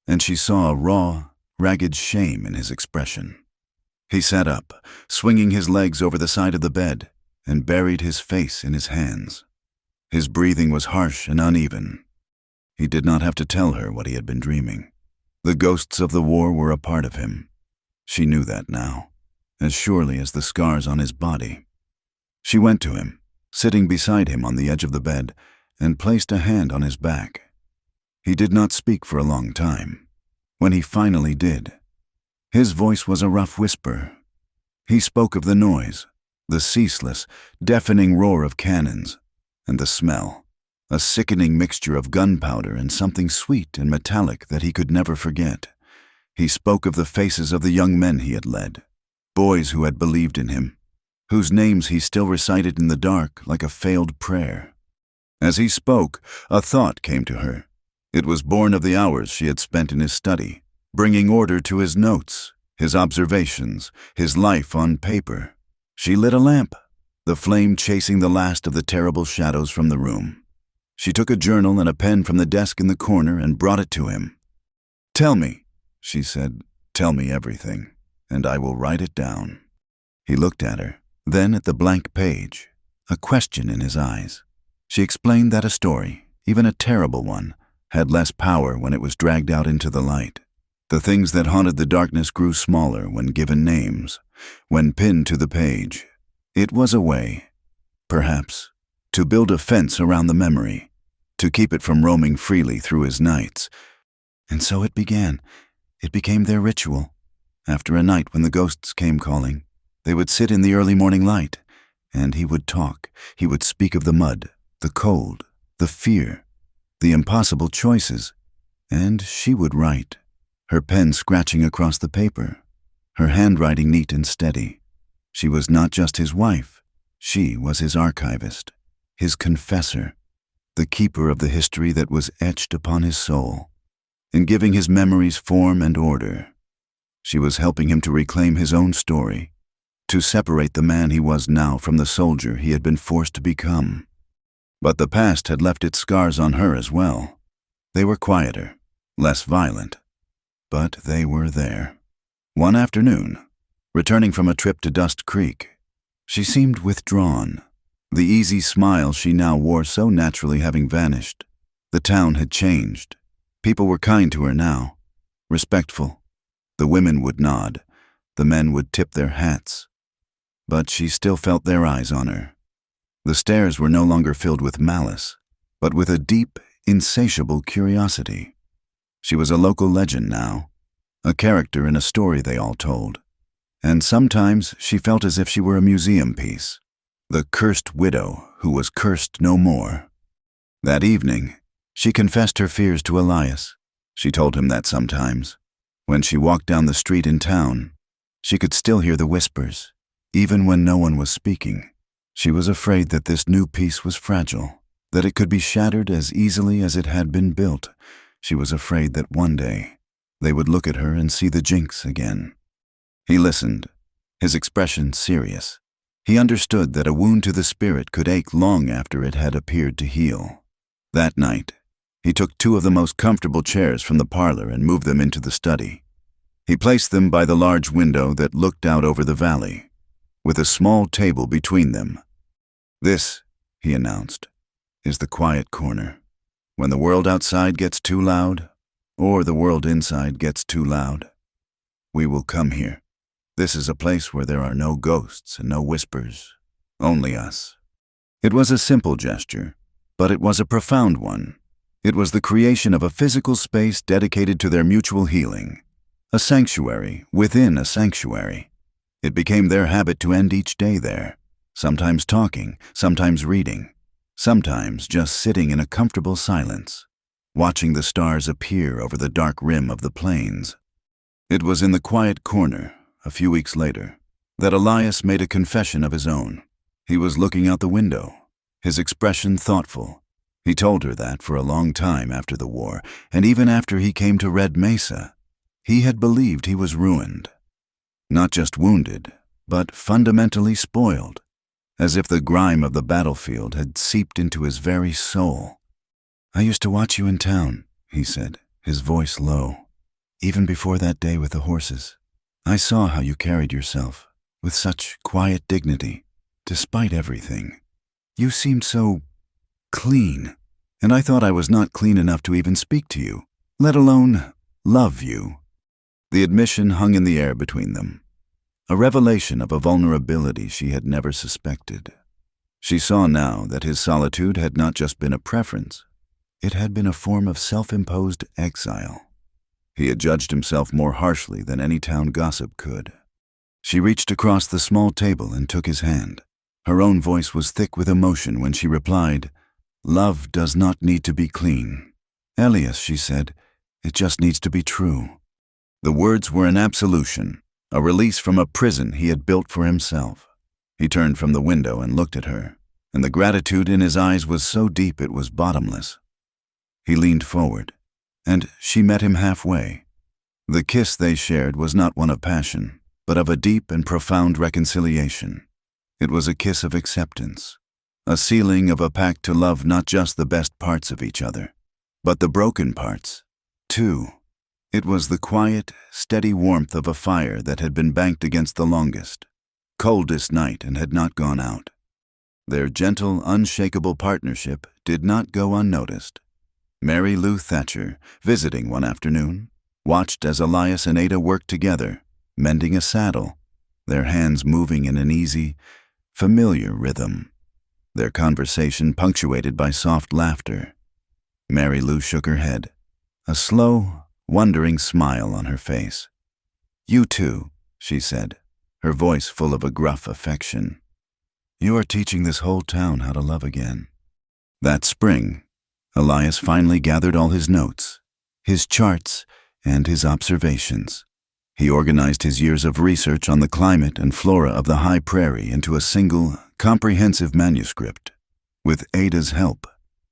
and she saw a raw, ragged shame in his expression. He sat up, swinging his legs over the side of the bed, and buried his face in his hands. His breathing was harsh and uneven. He did not have to tell her what he had been dreaming. The ghosts of the war were a part of him. She knew that now. as surely as the scars on his body. She went to him, sitting beside him on the edge of the bed, and placed a hand on his back. He did not speak for a long time. When he finally did, his voice was a rough whisper. He spoke of the noise, the ceaseless, deafening roar of cannons, and the smell, a sickening mixture of gunpowder and something sweet and metallic that he could never forget. He spoke of the faces of the young men he had led, boys who had believed in him, whose names he still recited in the dark like a failed prayer. As he spoke, a thought came to her. It was born of the hours she had spent in his study, bringing order to his notes, his observations, his life on paper. She lit a lamp, the flame chasing the last of the terrible shadows from the room. She took a journal and a pen from the desk in the corner and brought it to him. "Tell me," she said, "tell me everything, and I will write it down." He looked at her, then at the blank page, a question in his eyes. She explained that a story, even a terrible one, had less power when it was dragged out into the light. The things that haunted the darkness grew smaller when given names, when pinned to the page. It was a way, perhaps, to build a fence around the memory, to keep it from roaming freely through his nights. And so it began. It became their ritual. After a night when the ghosts came calling, they would sit in the early morning light, and he would talk. He would speak of the mud, the cold, the fear, the impossible choices, and she would write, her pen scratching across the paper, her handwriting neat and steady. She was not just his wife, she was his archivist, his confessor, the keeper of the history that was etched upon his soul. In giving his memories form and order, she was helping him to reclaim his own story, to separate the man he was now from the soldier he had been forced to become. But the past had left its scars on her as well. They were quieter, less violent, but they were there. One afternoon, returning from a trip to Dust Creek, she seemed withdrawn, the easy smile she now wore so naturally having vanished. The town had changed. People were kind to her now, respectful. The women would nod, the men would tip their hats. But she still felt their eyes on her. The stares were no longer filled with malice, but with a deep, insatiable curiosity. She was a local legend now, a character in a story they all told. And sometimes she felt as if she were a museum piece, the cursed widow who was cursed no more. That evening, she confessed her fears to Elias. She told him that sometimes, when she walked down the street in town, she could still hear the whispers, even when no one was speaking. She was afraid that this new piece was fragile, that it could be shattered as easily as it had been built. She was afraid that one day they would look at her and see the jinx again. He listened, his expression serious. He understood that a wound to the spirit could ache long after it had appeared to heal. That night, he took 2 of the most comfortable chairs from the parlor and moved them into the study. He placed them by the large window that looked out over the valley, with a small table between them. "This," he announced, "is the quiet corner. When the world outside gets too loud, or the world inside gets too loud, we will come here. This is a place where there are no ghosts and no whispers, only us." It was a simple gesture, but it was a profound one. It was the creation of a physical space dedicated to their mutual healing, a sanctuary within a sanctuary. It became their habit to end each day there, sometimes talking, sometimes reading, sometimes just sitting in a comfortable silence, watching the stars appear over the dark rim of the plains. It was in the quiet corner, a few weeks later, that Elias made a confession of his own. He was looking out the window, his expression thoughtful. He told her that for a long time after the war, and even after he came to Red Mesa, he had believed he was ruined. Not just wounded, but fundamentally spoiled, as if the grime of the battlefield had seeped into his very soul. "I used to watch you in town," he said, his voice low. "Even before that day with the horses. I saw how you carried yourself, with such quiet dignity, despite everything. You seemed so clean, and I thought I was not clean enough to even speak to you, let alone love you." The admission hung in the air between them. a revelation of a vulnerability she had never suspected. She saw now that his solitude had not just been a preference, it had been a form of self-imposed exile. He had judged himself more harshly than any town gossip could. She reached across the small table and took his hand. Her own voice was thick with emotion when she replied, "Love does not need to be clean. Elias," she said, "it just needs to be true." The words were an absolution, a release from a prison he had built for himself. He turned from the window and looked at her, and the gratitude in his eyes was so deep it was bottomless. He leaned forward, and she met him halfway. The kiss they shared was not one of passion, but of a deep and profound reconciliation. It was a kiss of acceptance, a sealing of a pact to love not just the best parts of each other, but the broken parts, too. It was the quiet, steady warmth of a fire that had been banked against the longest, coldest night and had not gone out. Their gentle, unshakable partnership did not go unnoticed. Mary Lou Thatcher, visiting one afternoon, watched as Elias and Ada worked together, mending a saddle, their hands moving in an easy, familiar rhythm, their conversation punctuated by soft laughter. Mary Lou shook her head, a slow, wondering smile on her face. "You too," she said, her voice full of a gruff affection. "You are teaching this whole town how to love again." That spring, Elias finally gathered all his notes, his charts, and his observations. He organized his years of research on the climate and flora of the high prairie into a single, comprehensive manuscript. With Ada's help,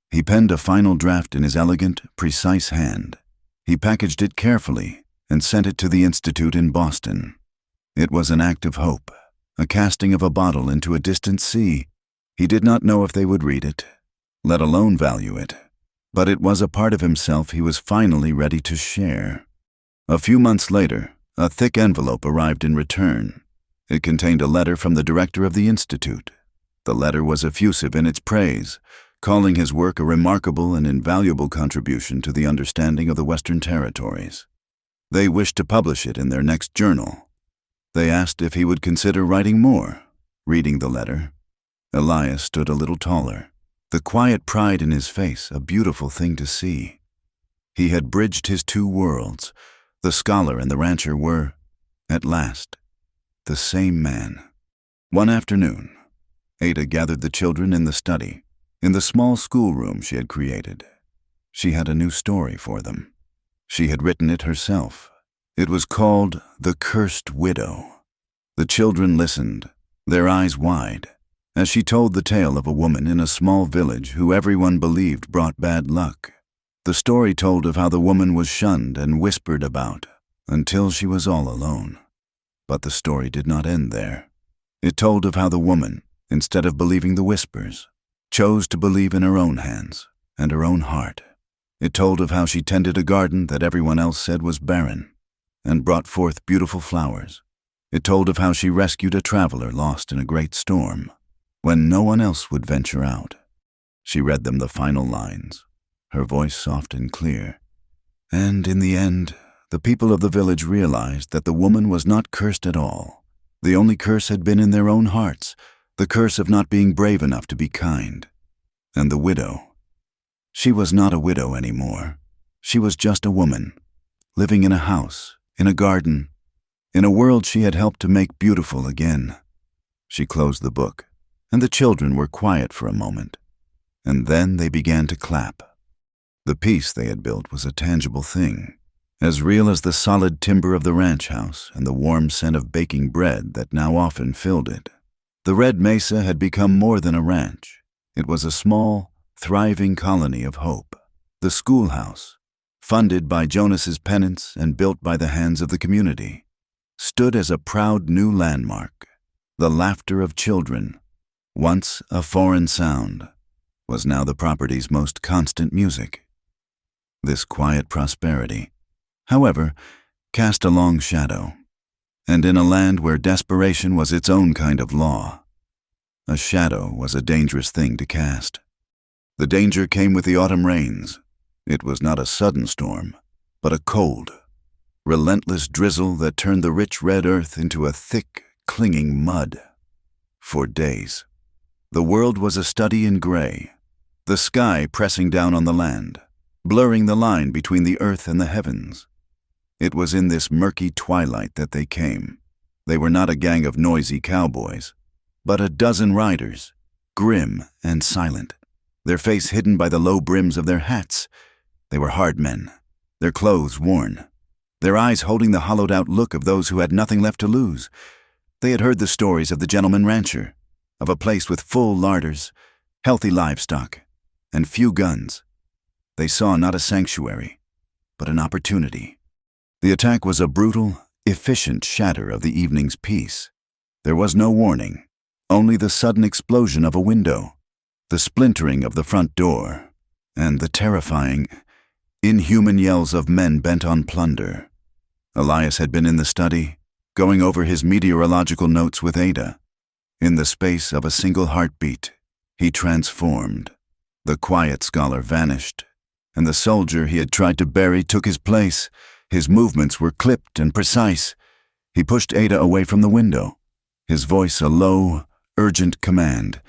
he penned a final draft in his elegant, precise hand. He packaged it carefully and sent it to the Institute in Boston. It was an act of hope, a casting of a bottle into a distant sea. He did not know if they would read it, let alone value it, but it was a part of himself he was finally ready to share. A few months later, a thick envelope arrived in return. It contained a letter from the director of the Institute. The letter was effusive in its praise, calling his work a remarkable and invaluable contribution to the understanding of the Western Territories. They wished to publish it in their next journal. They asked if he would consider writing more. Reading the letter, Elias stood a little taller, the quiet pride in his face a beautiful thing to see. He had bridged his two worlds. The scholar and the rancher were, at last, the same man. One afternoon, Ada gathered the children in the study, in the small schoolroom she had created. She had a new story for them. She had written it herself. It was called The Cursed Widow. The children listened, their eyes wide, as she told the tale of a woman in a small village who everyone believed brought bad luck. The story told of how the woman was shunned and whispered about until she was all alone. But the story did not end there. It told of how the woman, instead of believing the whispers, chose to believe in her own hands and her own heart. It told of how she tended a garden that everyone else said was barren and brought forth beautiful flowers. It told of how she rescued a traveler lost in a great storm when no one else would venture out. She read them the final lines, her voice soft and clear. And in the end, the people of the village realized that the woman was not cursed at all. The only curse had been in their own hearts, the curse of not being brave enough to be kind. And the widow. She was not a widow anymore. She was just a woman, living in a house, in a garden, in a world she had helped to make beautiful again. She closed the book, and the children were quiet for a moment. And then they began to clap. The peace they had built was a tangible thing, as real as the solid timber of the ranch house and the warm scent of baking bread that now often filled it. The Red Mesa had become more than a ranch. It was a small, thriving colony of hope. The schoolhouse, funded by Jonas's penance and built by the hands of the community, stood as a proud new landmark. The laughter of children, once a foreign sound, was now the property's most constant music. This quiet prosperity, however, cast a long shadow, and in a land where desperation was its own kind of law, a shadow was a dangerous thing to cast. The danger came with the autumn rains. It was not a sudden storm, but a cold, relentless drizzle that turned the rich red earth into a thick, clinging mud. For days, the world was a study in gray, the sky pressing down on the land, blurring the line between the earth and the heavens. It was in this murky twilight that they came. They were not a gang of noisy cowboys, but a dozen riders, grim and silent, their face hidden by the low brims of their hats. They were hard men, their clothes worn, their eyes holding the hollowed-out look of those who had nothing left to lose. They had heard the stories of the gentleman rancher, of a place with full larders, healthy livestock, and few guns. They saw not a sanctuary, but an opportunity. The attack was a brutal, efficient shatter of the evening's peace. There was no warning, only the sudden explosion of a window, the splintering of the front door, and the terrifying, inhuman yells of men bent on plunder. Elias had been in the study, going over his meteorological notes with Ada. In the space of a single heartbeat, he transformed. The quiet scholar vanished, and the soldier he had tried to bury took his place. His movements were clipped and precise. He pushed Ada away from the window, his voice a low, urgent command.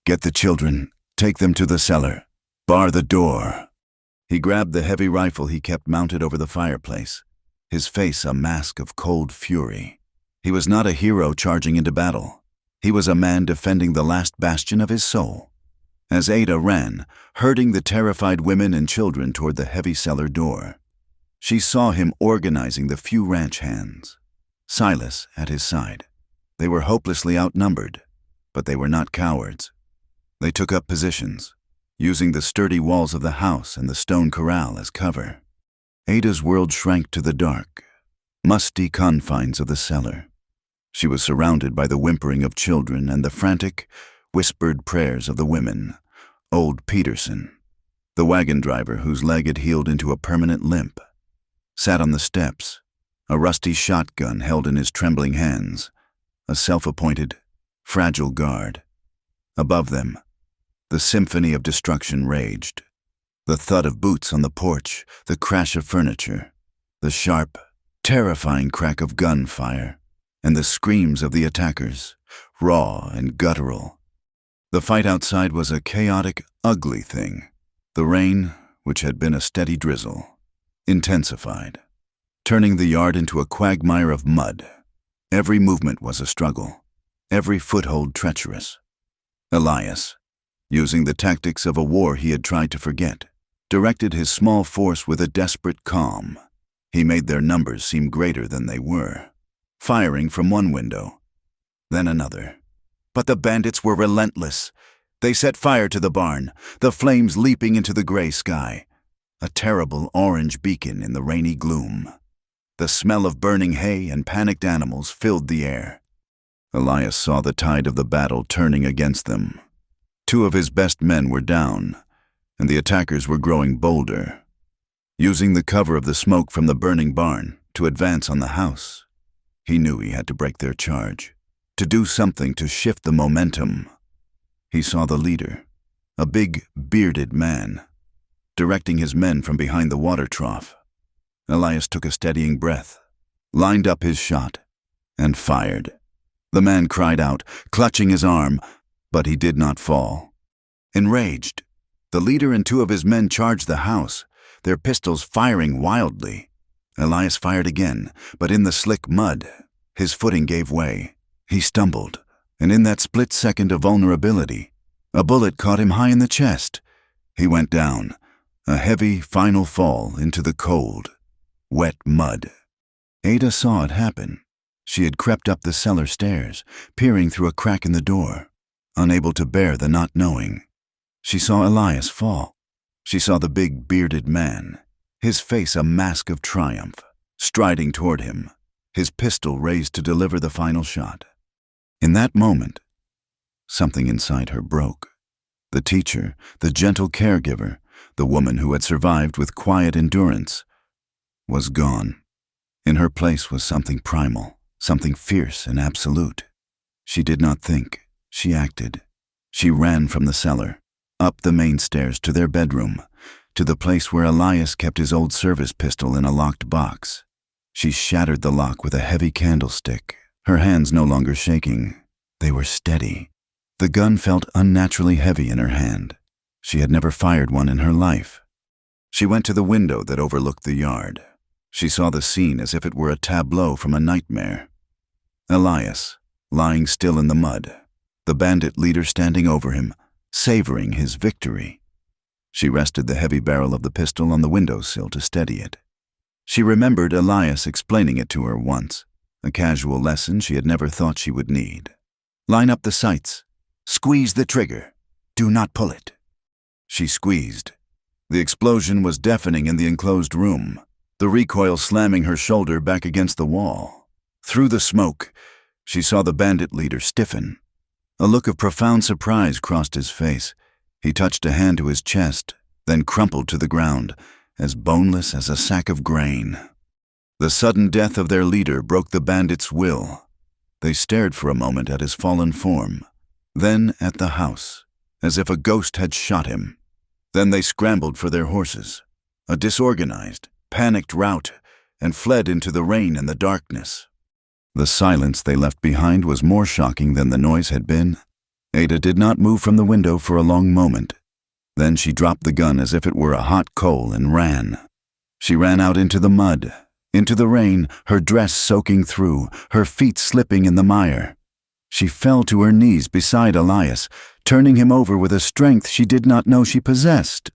"Get the children, take them to the cellar, bar the door." He grabbed the heavy rifle he kept mounted over the fireplace, his face a mask of cold fury. He was not a hero charging into battle. He was a man defending the last bastion of his soul. As Ada ran, herding the terrified women and children toward the heavy cellar door, she saw him organizing the few ranch hands, Silas at his side. They were hopelessly outnumbered, but they were not cowards. They took up positions, using the sturdy walls of the house and the stone corral as cover. Ada's world shrank to the dark, musty confines of the cellar. She was surrounded by the whimpering of children and the frantic, whispered prayers of the women. Old Peterson, the wagon driver whose leg had healed into a permanent limp, sat on the steps, a rusty shotgun held in his trembling hands, a self-appointed, fragile guard. Above them, the symphony of destruction raged. The thud of boots on the porch, the crash of furniture, the sharp, terrifying crack of gunfire, and the screams of the attackers, raw and guttural. The fight outside was a chaotic, ugly thing. The rain, which had been a steady drizzle, intensified, turning the yard into a quagmire of mud. Every movement was a struggle, every foothold treacherous. Elias, using the tactics of a war he had tried to forget, directed his small force with a desperate calm. He made their numbers seem greater than they were, firing from one window, then another. But the bandits were relentless. They set fire to the barn, the flames leaping into the gray sky, a terrible orange beacon in the rainy gloom. The smell of burning hay and panicked animals filled the air. Elias saw the tide of the battle turning against them. 2 of his best men were down, and the attackers were growing bolder, using the cover of the smoke from the burning barn to advance on the house. He knew he had to break their charge, to do something to shift the momentum. He saw the leader, a big, bearded man, directing his men from behind the water trough. Elias took a steadying breath, lined up his shot, and fired. The man cried out, clutching his arm, but he did not fall. Enraged, the leader and 2 of his men charged the house, their pistols firing wildly. Elias fired again, but in the slick mud, his footing gave way. He stumbled, and in that split second of vulnerability, a bullet caught him high in the chest. He went down, a heavy, final fall into the cold, wet mud. Ada saw it happen. She had crept up the cellar stairs, peering through a crack in the door, unable to bear the not knowing. She saw Elias fall. She saw the big, bearded man, his face a mask of triumph, striding toward him, his pistol raised to deliver the final shot. In that moment, something inside her broke. The teacher, the gentle caregiver, the woman who had survived with quiet endurance, was gone. In her place was something primal, something fierce and absolute. She did not think, she acted. She ran from the cellar, up the main stairs to their bedroom, to the place where Elias kept his old service pistol in a locked box. She shattered the lock with a heavy candlestick, her hands no longer shaking. They were steady. The gun felt unnaturally heavy in her hand. She had never fired one in her life. She went to the window that overlooked the yard. She saw the scene as if it were a tableau from a nightmare. Elias, lying still in the mud, the bandit leader standing over him, savoring his victory. She rested the heavy barrel of the pistol on the windowsill to steady it. She remembered Elias explaining it to her once, a casual lesson she had never thought she would need. Line up the sights. Squeeze the trigger. Do not pull it. She squeezed. The explosion was deafening in the enclosed room, the recoil slamming her shoulder back against the wall. Through the smoke, she saw the bandit leader stiffen. A look of profound surprise crossed his face. He touched a hand to his chest, then crumpled to the ground, as boneless as a sack of grain. The sudden death of their leader broke the bandits' will. They stared for a moment at his fallen form, then at the house, as if a ghost had shot him. Then they scrambled for their horses, a disorganized, panicked rout, and fled into the rain and the darkness. The silence they left behind was more shocking than the noise had been. Ada did not move from the window for a long moment. Then she dropped the gun as if it were a hot coal and ran. She ran out into the mud, into the rain, her dress soaking through, her feet slipping in the mire. She fell to her knees beside Elias, turning him over with a strength she did not know she possessed.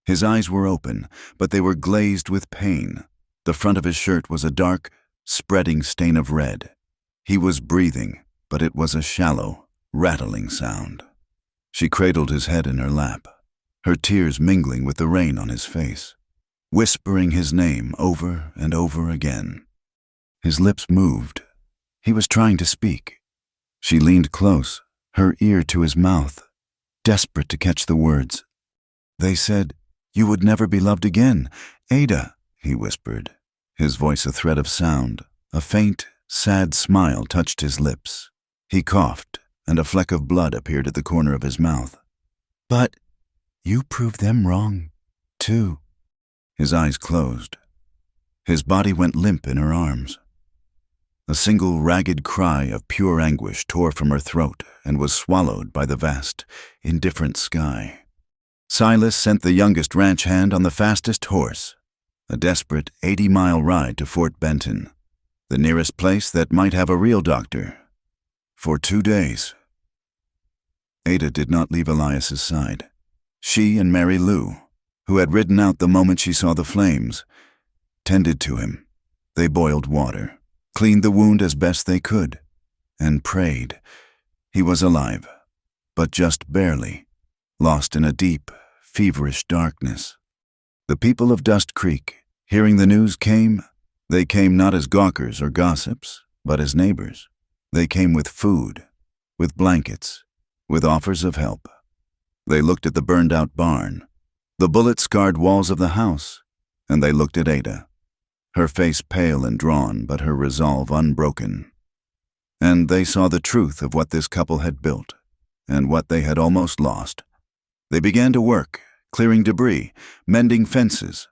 His eyes were open, but they were glazed with pain. The front of his shirt was a dark, spreading stain of red. He was breathing, but it was a shallow, rattling sound. She cradled his head in her lap, her tears mingling with the rain on his face, whispering his name over and over again. His lips moved. He was trying to speak. She leaned close, her ear to his mouth, desperate to catch the words. They said, "You would never be loved again, Ada," he whispered, his voice a thread of sound. A faint, sad smile touched his lips. He coughed, and a fleck of blood appeared at the corner of his mouth. "But you proved them wrong, too." His eyes closed. His body went limp in her arms. A single ragged cry of pure anguish tore from her throat and was swallowed by the vast, indifferent sky. Silas sent the youngest ranch hand on the fastest horse, a desperate 80-mile ride to Fort Benton, the nearest place that might have a real doctor. For 2 days. Ada did not leave Elias's side. She and Mary Lou, who had ridden out the moment she saw the flames, tended to him. They boiled water, cleaned the wound as best they could, and prayed. He was alive, but just barely, lost in a deep, feverish darkness. The people of Dust Creek, hearing the news, came. They came not as gawkers or gossips, but as neighbors. They came with food, with blankets, with offers of help. They looked at the burned-out barn, the bullet-scarred walls of the house, and they looked at Ada, her face pale and drawn, but her resolve unbroken. And they saw the truth of what this couple had built, and what they had almost lost. They began to work, clearing debris, mending fences,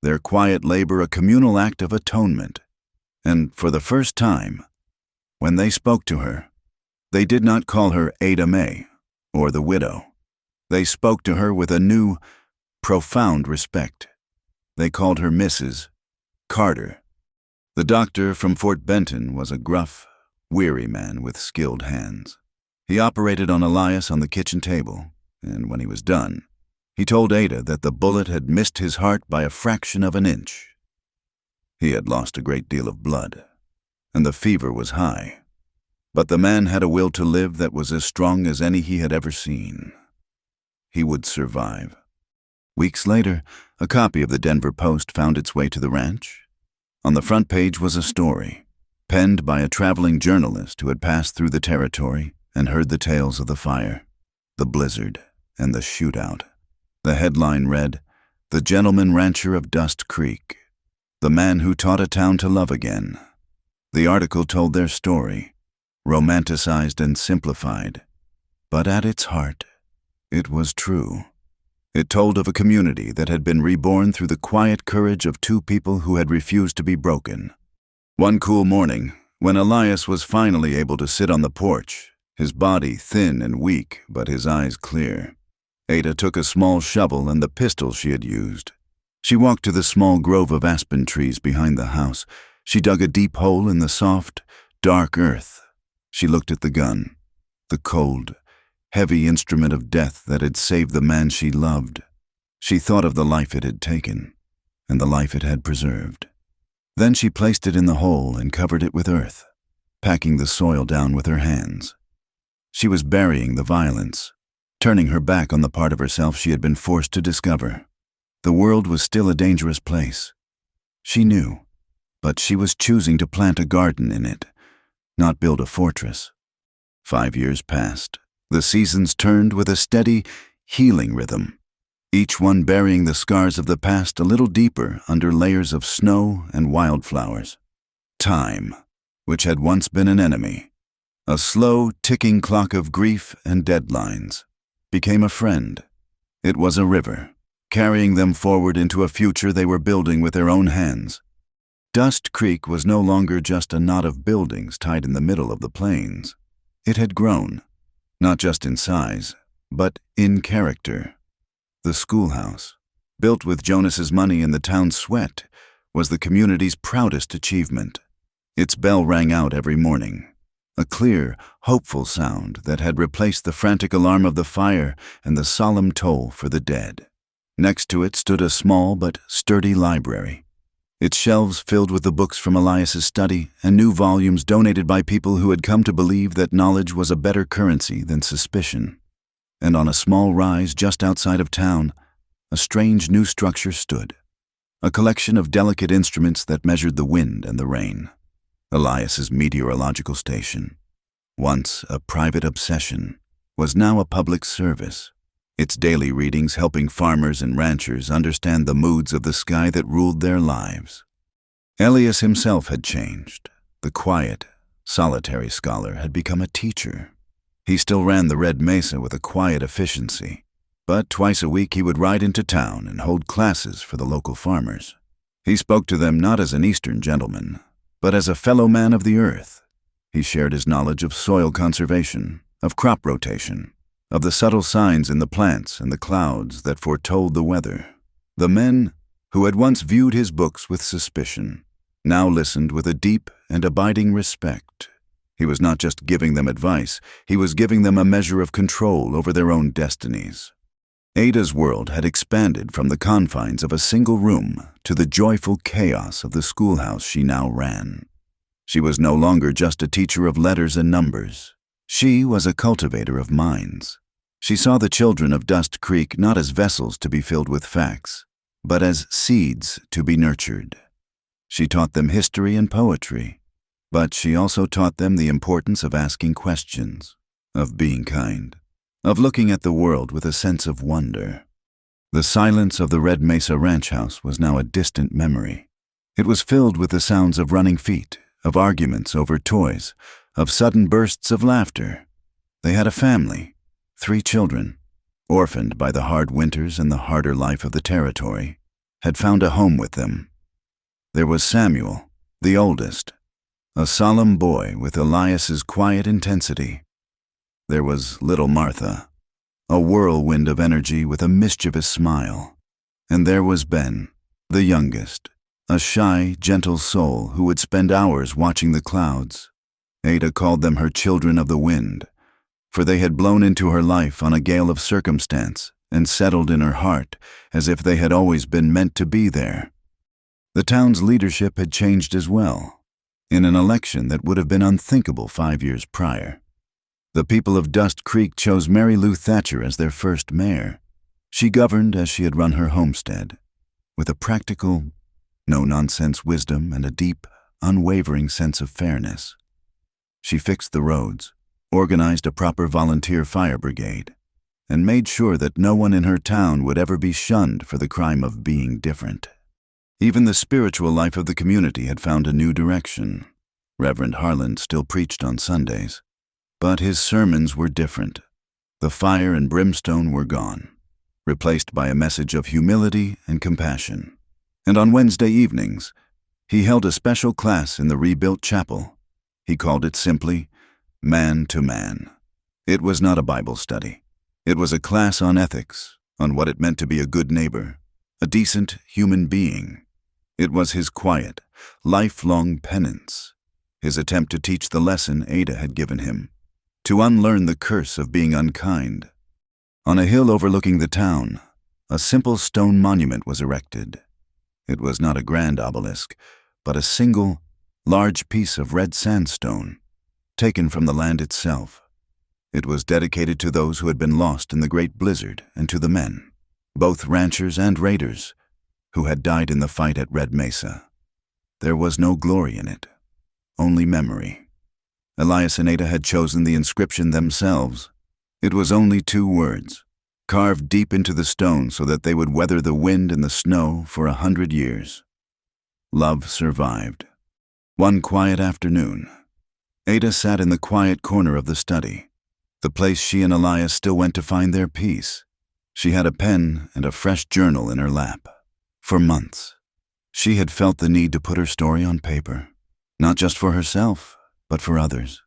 their quiet labor a communal act of atonement. And for the first time, when they spoke to her, they did not call her Ada May or the widow. They spoke to her with a new, profound respect. They called her Mrs. Carter. The doctor from Fort Benton was a gruff, weary man with skilled hands. He operated on Elias on the kitchen table, and when he was done, he told Ada that the bullet had missed his heart by a fraction of an inch. He had lost a great deal of blood, and the fever was high, but the man had a will to live that was as strong as any he had ever seen. He would survive. Weeks later, a copy of the Denver Post found its way to the ranch. On the front page was a story, penned by a traveling journalist who had passed through the territory and heard the tales of the fire, the blizzard, and the shootout. The headline read, "The Gentleman Rancher of Dust Creek, the man who taught a town to love again." The article told their story, romanticized and simplified, but at its heart, it was true. It told of a community that had been reborn through the quiet courage of two people who had refused to be broken. One cool morning, when Elias was finally able to sit on the porch, his body thin and weak but his eyes clear, Ada took a small shovel and the pistol she had used. She walked to the small grove of aspen trees behind the house. She dug a deep hole in the soft, dark earth. She looked at the gun, the cold, heavy instrument of death that had saved the man she loved. She thought of the life it had taken, and the life it had preserved. Then she placed it in the hole and covered it with earth, packing the soil down with her hands. She was burying the violence, turning her back on the part of herself she had been forced to discover. The world was still a dangerous place. She knew, but she was choosing to plant a garden in it, not build a fortress. 5 years passed. The seasons turned with a steady, healing rhythm, each one burying the scars of the past a little deeper under layers of snow and wildflowers. Time, which had once been an enemy, a slow, ticking clock of grief and deadlines, became a friend. It was a river, carrying them forward into a future they were building with their own hands. Dust Creek was no longer just a knot of buildings tied in the middle of the plains. It had grown, not just in size, but in character. The schoolhouse, built with Jonas's money and the town's sweat, was the community's proudest achievement. Its bell rang out every morning, a clear, hopeful sound that had replaced the frantic alarm of the fire and the solemn toll for the dead. Next to it stood a small but sturdy library, its shelves filled with the books from Elias's study and new volumes donated by people who had come to believe that knowledge was a better currency than suspicion. And on a small rise just outside of town, a strange new structure stood, a collection of delicate instruments that measured the wind and the rain. Elias's meteorological station, once a private obsession, was now a public service, its daily readings helping farmers and ranchers understand the moods of the sky that ruled their lives. Elias himself had changed. The quiet, solitary scholar had become a teacher. He still ran the Red Mesa with a quiet efficiency, but twice a week he would ride into town and hold classes for the local farmers. He spoke to them not as an Eastern gentleman, but as a fellow man of the earth. He shared his knowledge of soil conservation, of crop rotation, of the subtle signs in the plants and the clouds that foretold the weather. The men, who had once viewed his books with suspicion, now listened with a deep and abiding respect. He was not just giving them advice, he was giving them a measure of control over their own destinies. Ada's world had expanded from the confines of a single room to the joyful chaos of the schoolhouse she now ran. She was no longer just a teacher of letters and numbers. She was a cultivator of minds. She saw the children of Dust Creek not as vessels to be filled with facts, but as seeds to be nurtured. She taught them history and poetry, but she also taught them the importance of asking questions, of being kind, of looking at the world with a sense of wonder. The silence of the Red Mesa ranch house was now a distant memory. It was filled with the sounds of running feet, of arguments over toys, of sudden bursts of laughter. They had a family. 3 children, orphaned by the hard winters and the harder life of the territory, had found a home with them. There was Samuel, the oldest, a solemn boy with Elias's quiet intensity. There was little Martha, a whirlwind of energy with a mischievous smile. And there was Ben, the youngest, a shy, gentle soul who would spend hours watching the clouds. Ada called them her children of the wind, for they had blown into her life on a gale of circumstance and settled in her heart as if they had always been meant to be there. The town's leadership had changed as well, in an election that would have been unthinkable 5 years prior. The people of Dust Creek chose Mary Lou Thatcher as their first mayor. She governed as she had run her homestead, with a practical, no-nonsense wisdom and a deep, unwavering sense of fairness. She fixed the roads, organized a proper volunteer fire brigade, and made sure that no one in her town would ever be shunned for the crime of being different. Even the spiritual life of the community had found a new direction. Reverend Harlan still preached on Sundays, but his sermons were different. The fire and brimstone were gone. replaced by a message of humility and compassion. And on Wednesday evenings, he held a special class in the rebuilt chapel. He called it simply Man to Man. It was not a Bible study. It was a class on ethics, on what it meant to be a good neighbor, a decent human being. It was his quiet, lifelong penance, his attempt to teach the lesson Ada had given him, to unlearn the curse of being unkind. On a hill overlooking the town, a simple stone monument was erected. It was not a grand obelisk, but a single, large piece of red sandstone, taken from the land itself. It was dedicated to those who had been lost in the great blizzard and to the men, both ranchers and raiders, who had died in the fight at Red Mesa. There was no glory in it, only memory. Elias and Ada had chosen the inscription themselves. It was only 2 words, carved deep into the stone so that they would weather the wind and the snow for 100 years. Love survived. One quiet afternoon, Ada sat in the quiet corner of the study, the place she and Elias still went to find their peace. She had a pen and a fresh journal in her lap. For months, she had felt the need to put her story on paper, not just for herself, but for others.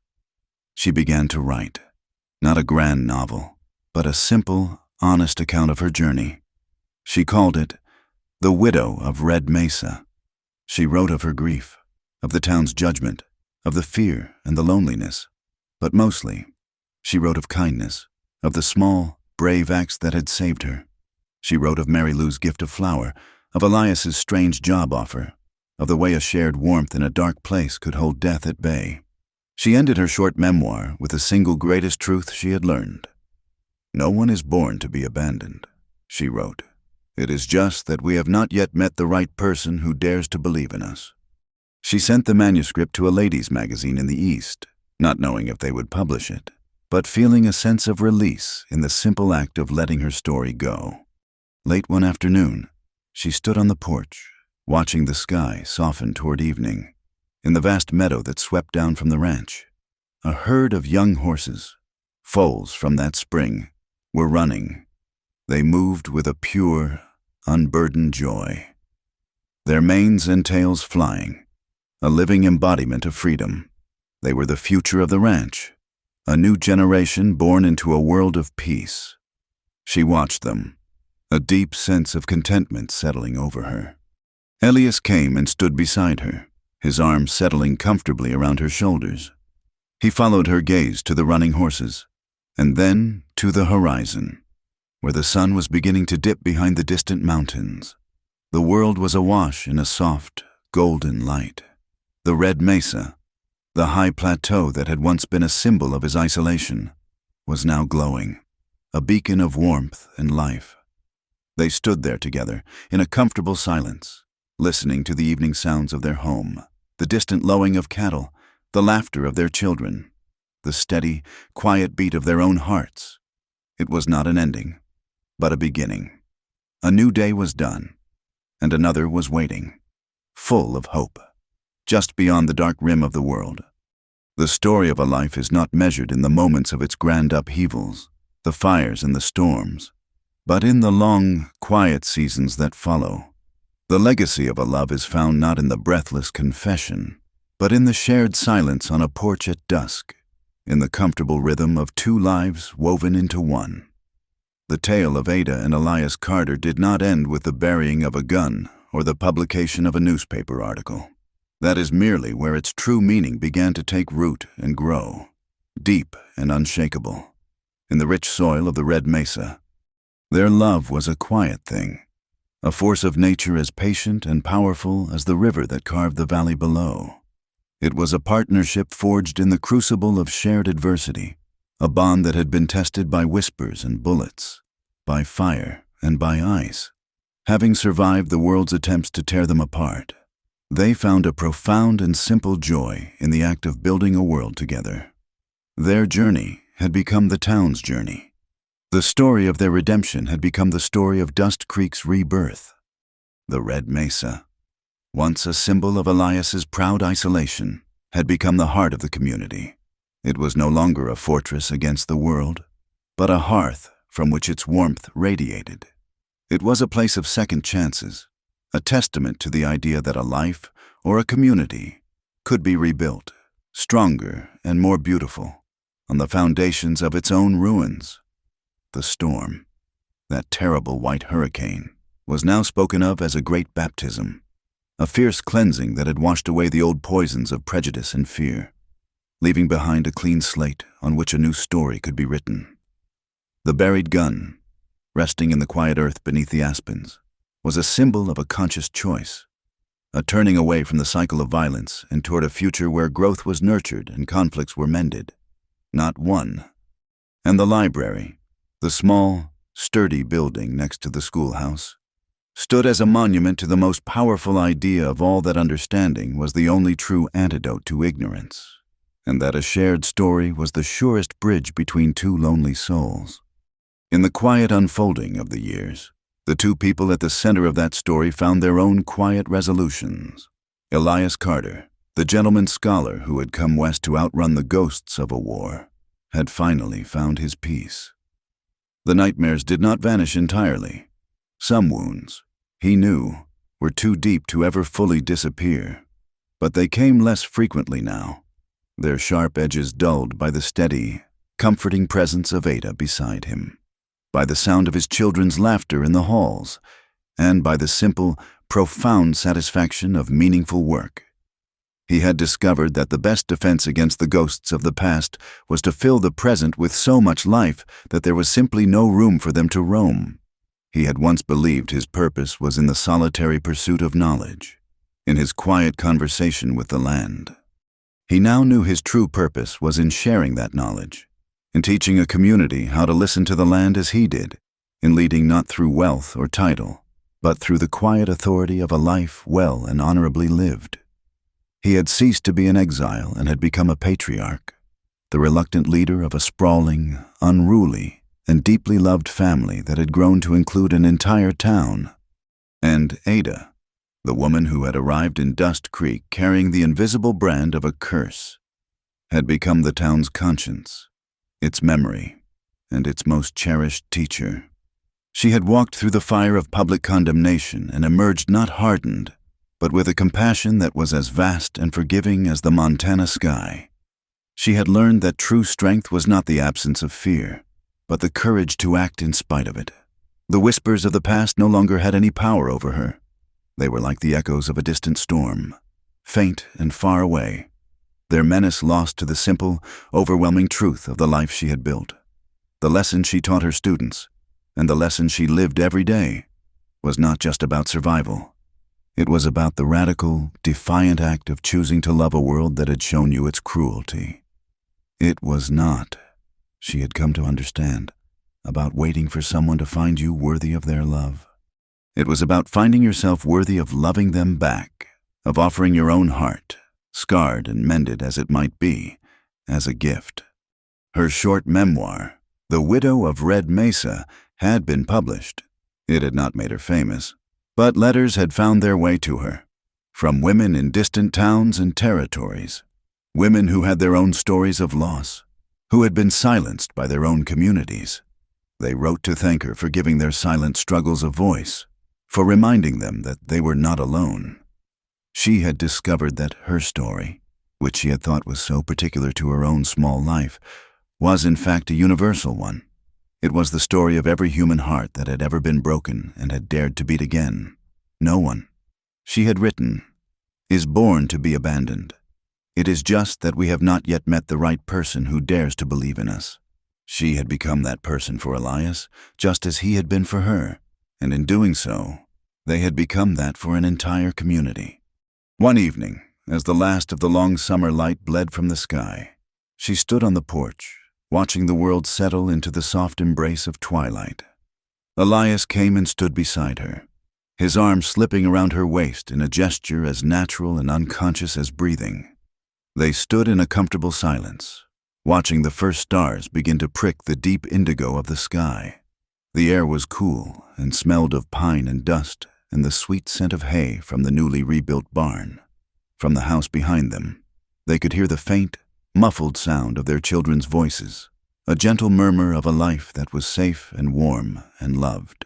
She began to write, not a grand novel, but a simple, honest account of her journey. She called it The Widow of Red Mesa. She wrote of her grief, of the town's judgment, of the fear and the loneliness, but mostly, she wrote of kindness, of the small, brave acts that had saved her. She wrote of Mary Lou's gift of flour, of Elias's strange job offer, of the way a shared warmth in a dark place could hold death at bay. She ended her short memoir with the single greatest truth she had learned. "No one is born to be abandoned," she wrote. "It is just that we have not yet met the right person who dares to believe in us." She sent the manuscript to a ladies' magazine in the East, not knowing if they would publish it, but feeling a sense of release in the simple act of letting her story go. Late one afternoon, she stood on the porch, watching the sky soften toward evening. In the vast meadow that swept down from the ranch, a herd of young horses, foals from that spring, were running. They moved with a pure, unburdened joy, their manes and tails flying, a living embodiment of freedom. They were the future of the ranch, a new generation born into a world of peace. She watched them, a deep sense of contentment settling over her. Elias came and stood beside her, his arms settling comfortably around her shoulders. He followed her gaze to the running horses, and then to the horizon, where the sun was beginning to dip behind the distant mountains. The world was awash in a soft, golden light. The Red Mesa, the high plateau that had once been a symbol of his isolation, was now glowing, a beacon of warmth and life. They stood there together, in a comfortable silence, listening to the evening sounds of their home, the distant lowing of cattle, the laughter of their children, the steady, quiet beat of their own hearts. It was not an ending, but a beginning. A new day was done, and another was waiting, full of hope, just beyond the dark rim of the world. The story of a life is not measured in the moments of its grand upheavals, the fires and the storms, but in the long, quiet seasons that follow. The legacy of a love is found not in the breathless confession, but in the shared silence on a porch at dusk, in the comfortable rhythm of 2 lives woven into one. The tale of Ada and Elias Carter did not end with the burying of a gun or the publication of a newspaper article. That is merely where its true meaning began to take root and grow, deep and unshakable, in the rich soil of the Red Mesa. Their love was a quiet thing, a force of nature as patient and powerful as the river that carved the valley below. It was a partnership forged in the crucible of shared adversity, a bond that had been tested by whispers and bullets, by fire and by ice. Having survived the world's attempts to tear them apart, they found a profound and simple joy in the act of building a world together. Their journey had become the town's journey. The story of their redemption had become the story of Dust Creek's rebirth. The Red Mesa, once a symbol of Elias's proud isolation, had become the heart of the community. It was no longer a fortress against the world, but a hearth from which its warmth radiated. It was a place of second chances, a testament to the idea that a life or a community could be rebuilt, stronger and more beautiful, on the foundations of its own ruins. The storm, that terrible white hurricane, was now spoken of as a great baptism, a fierce cleansing that had washed away the old poisons of prejudice and fear, leaving behind a clean slate on which a new story could be written. The buried gun, resting in the quiet earth beneath the aspens, was a symbol of a conscious choice, a turning away from the cycle of violence and toward a future where growth was nurtured and conflicts were mended, not won. And the library, the small, sturdy building next to the schoolhouse, stood as a monument to the most powerful idea of all, that understanding was the only true antidote to ignorance, and that a shared story was the surest bridge between two lonely souls. In the quiet unfolding of the years, the two people at the center of that story found their own quiet resolutions. Elias Carter, the gentleman scholar who had come west to outrun the ghosts of a war, had finally found his peace. The nightmares did not vanish entirely. Some wounds, he knew, were too deep to ever fully disappear, but they came less frequently now, their sharp edges dulled by the steady, comforting presence of Ada beside him, by the sound of his children's laughter in the halls, and by the simple, profound satisfaction of meaningful work. He had discovered that the best defense against the ghosts of the past was to fill the present with so much life that there was simply no room for them to roam. He had once believed his purpose was in the solitary pursuit of knowledge, in his quiet conversation with the land. He now knew his true purpose was in sharing that knowledge, in teaching a community how to listen to the land as he did, in leading not through wealth or title, but through the quiet authority of a life well and honorably lived. He had ceased to be an exile and had become a patriarch, the reluctant leader of a sprawling, unruly, and deeply loved family that had grown to include an entire town. And Ada, the woman who had arrived in Dust Creek carrying the invisible brand of a curse, had become the town's conscience, its memory, and its most cherished teacher. She had walked through the fire of public condemnation and emerged not hardened, but with a compassion that was as vast and forgiving as the Montana sky. She had learned that true strength was not the absence of fear, but the courage to act in spite of it. The whispers of the past no longer had any power over her. They were like the echoes of a distant storm, faint and far away, their menace lost to the simple, overwhelming truth of the life she had built. The lesson she taught her students, and the lesson she lived every day, was not just about survival. It was about the radical, defiant act of choosing to love a world that had shown you its cruelty. It was not, she had come to understand, about waiting for someone to find you worthy of their love. It was about finding yourself worthy of loving them back, of offering your own heart, scarred and mended as it might be, as a gift. Her short memoir, The Widow of Red Mesa, had been published. It had not made her famous, but letters had found their way to her, from women in distant towns and territories, women who had their own stories of loss, who had been silenced by their own communities. They wrote to thank her for giving their silent struggles a voice, for reminding them that they were not alone. She had discovered that her story, which she had thought was so particular to her own small life, was in fact a universal one. It was the story of every human heart that had ever been broken and had dared to beat again. No one, she had written, is born to be abandoned. It is just that we have not yet met the right person who dares to believe in us. She had become that person for Elias, just as he had been for her, and in doing so, they had become that for an entire community. One evening, as the last of the long summer light bled from the sky, she stood on the porch, watching the world settle into the soft embrace of twilight. Elias came and stood beside her, his arm slipping around her waist in a gesture as natural and unconscious as breathing. They stood in a comfortable silence, watching the first stars begin to prick the deep indigo of the sky. The air was cool and smelled of pine and dust and the sweet scent of hay from the newly rebuilt barn. From the house behind them, they could hear the faint, muffled sound of their children's voices, a gentle murmur of a life that was safe and warm and loved.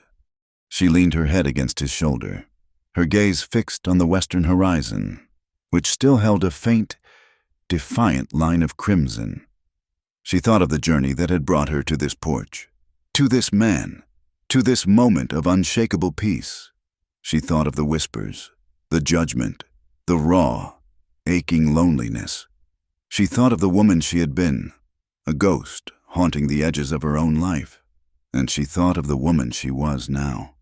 She leaned her head against his shoulder, her gaze fixed on the western horizon, which still held a faint, defiant line of crimson. She thought of the journey that had brought her to this porch, to this man, to this moment of unshakable peace. She thought of the whispers, the judgment, the raw, aching loneliness. She thought of the woman she had been, a ghost haunting the edges of her own life, and she thought of the woman she was now.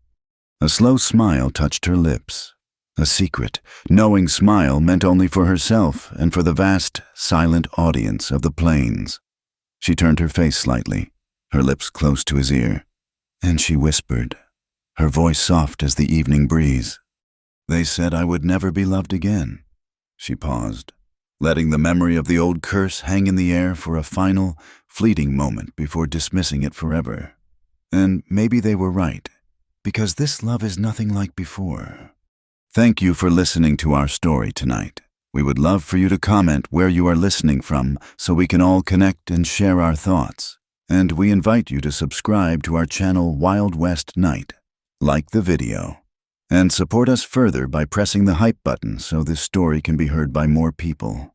A slow smile touched her lips, a secret, knowing smile meant only for herself and for the vast, silent audience of the plains. She turned her face slightly, her lips close to his ear, and she whispered, her voice soft as the evening breeze. "They said I would never be loved again." She paused, letting the memory of the old curse hang in the air for a final, fleeting moment before dismissing it forever. And maybe they were right, because this love is nothing like before. Thank you for listening to our story tonight. We would love for you to comment where you are listening from so we can all connect and share our thoughts. And we invite you to subscribe to our channel Wild West Night, like the video, and support us further by pressing the hype button so this story can be heard by more people.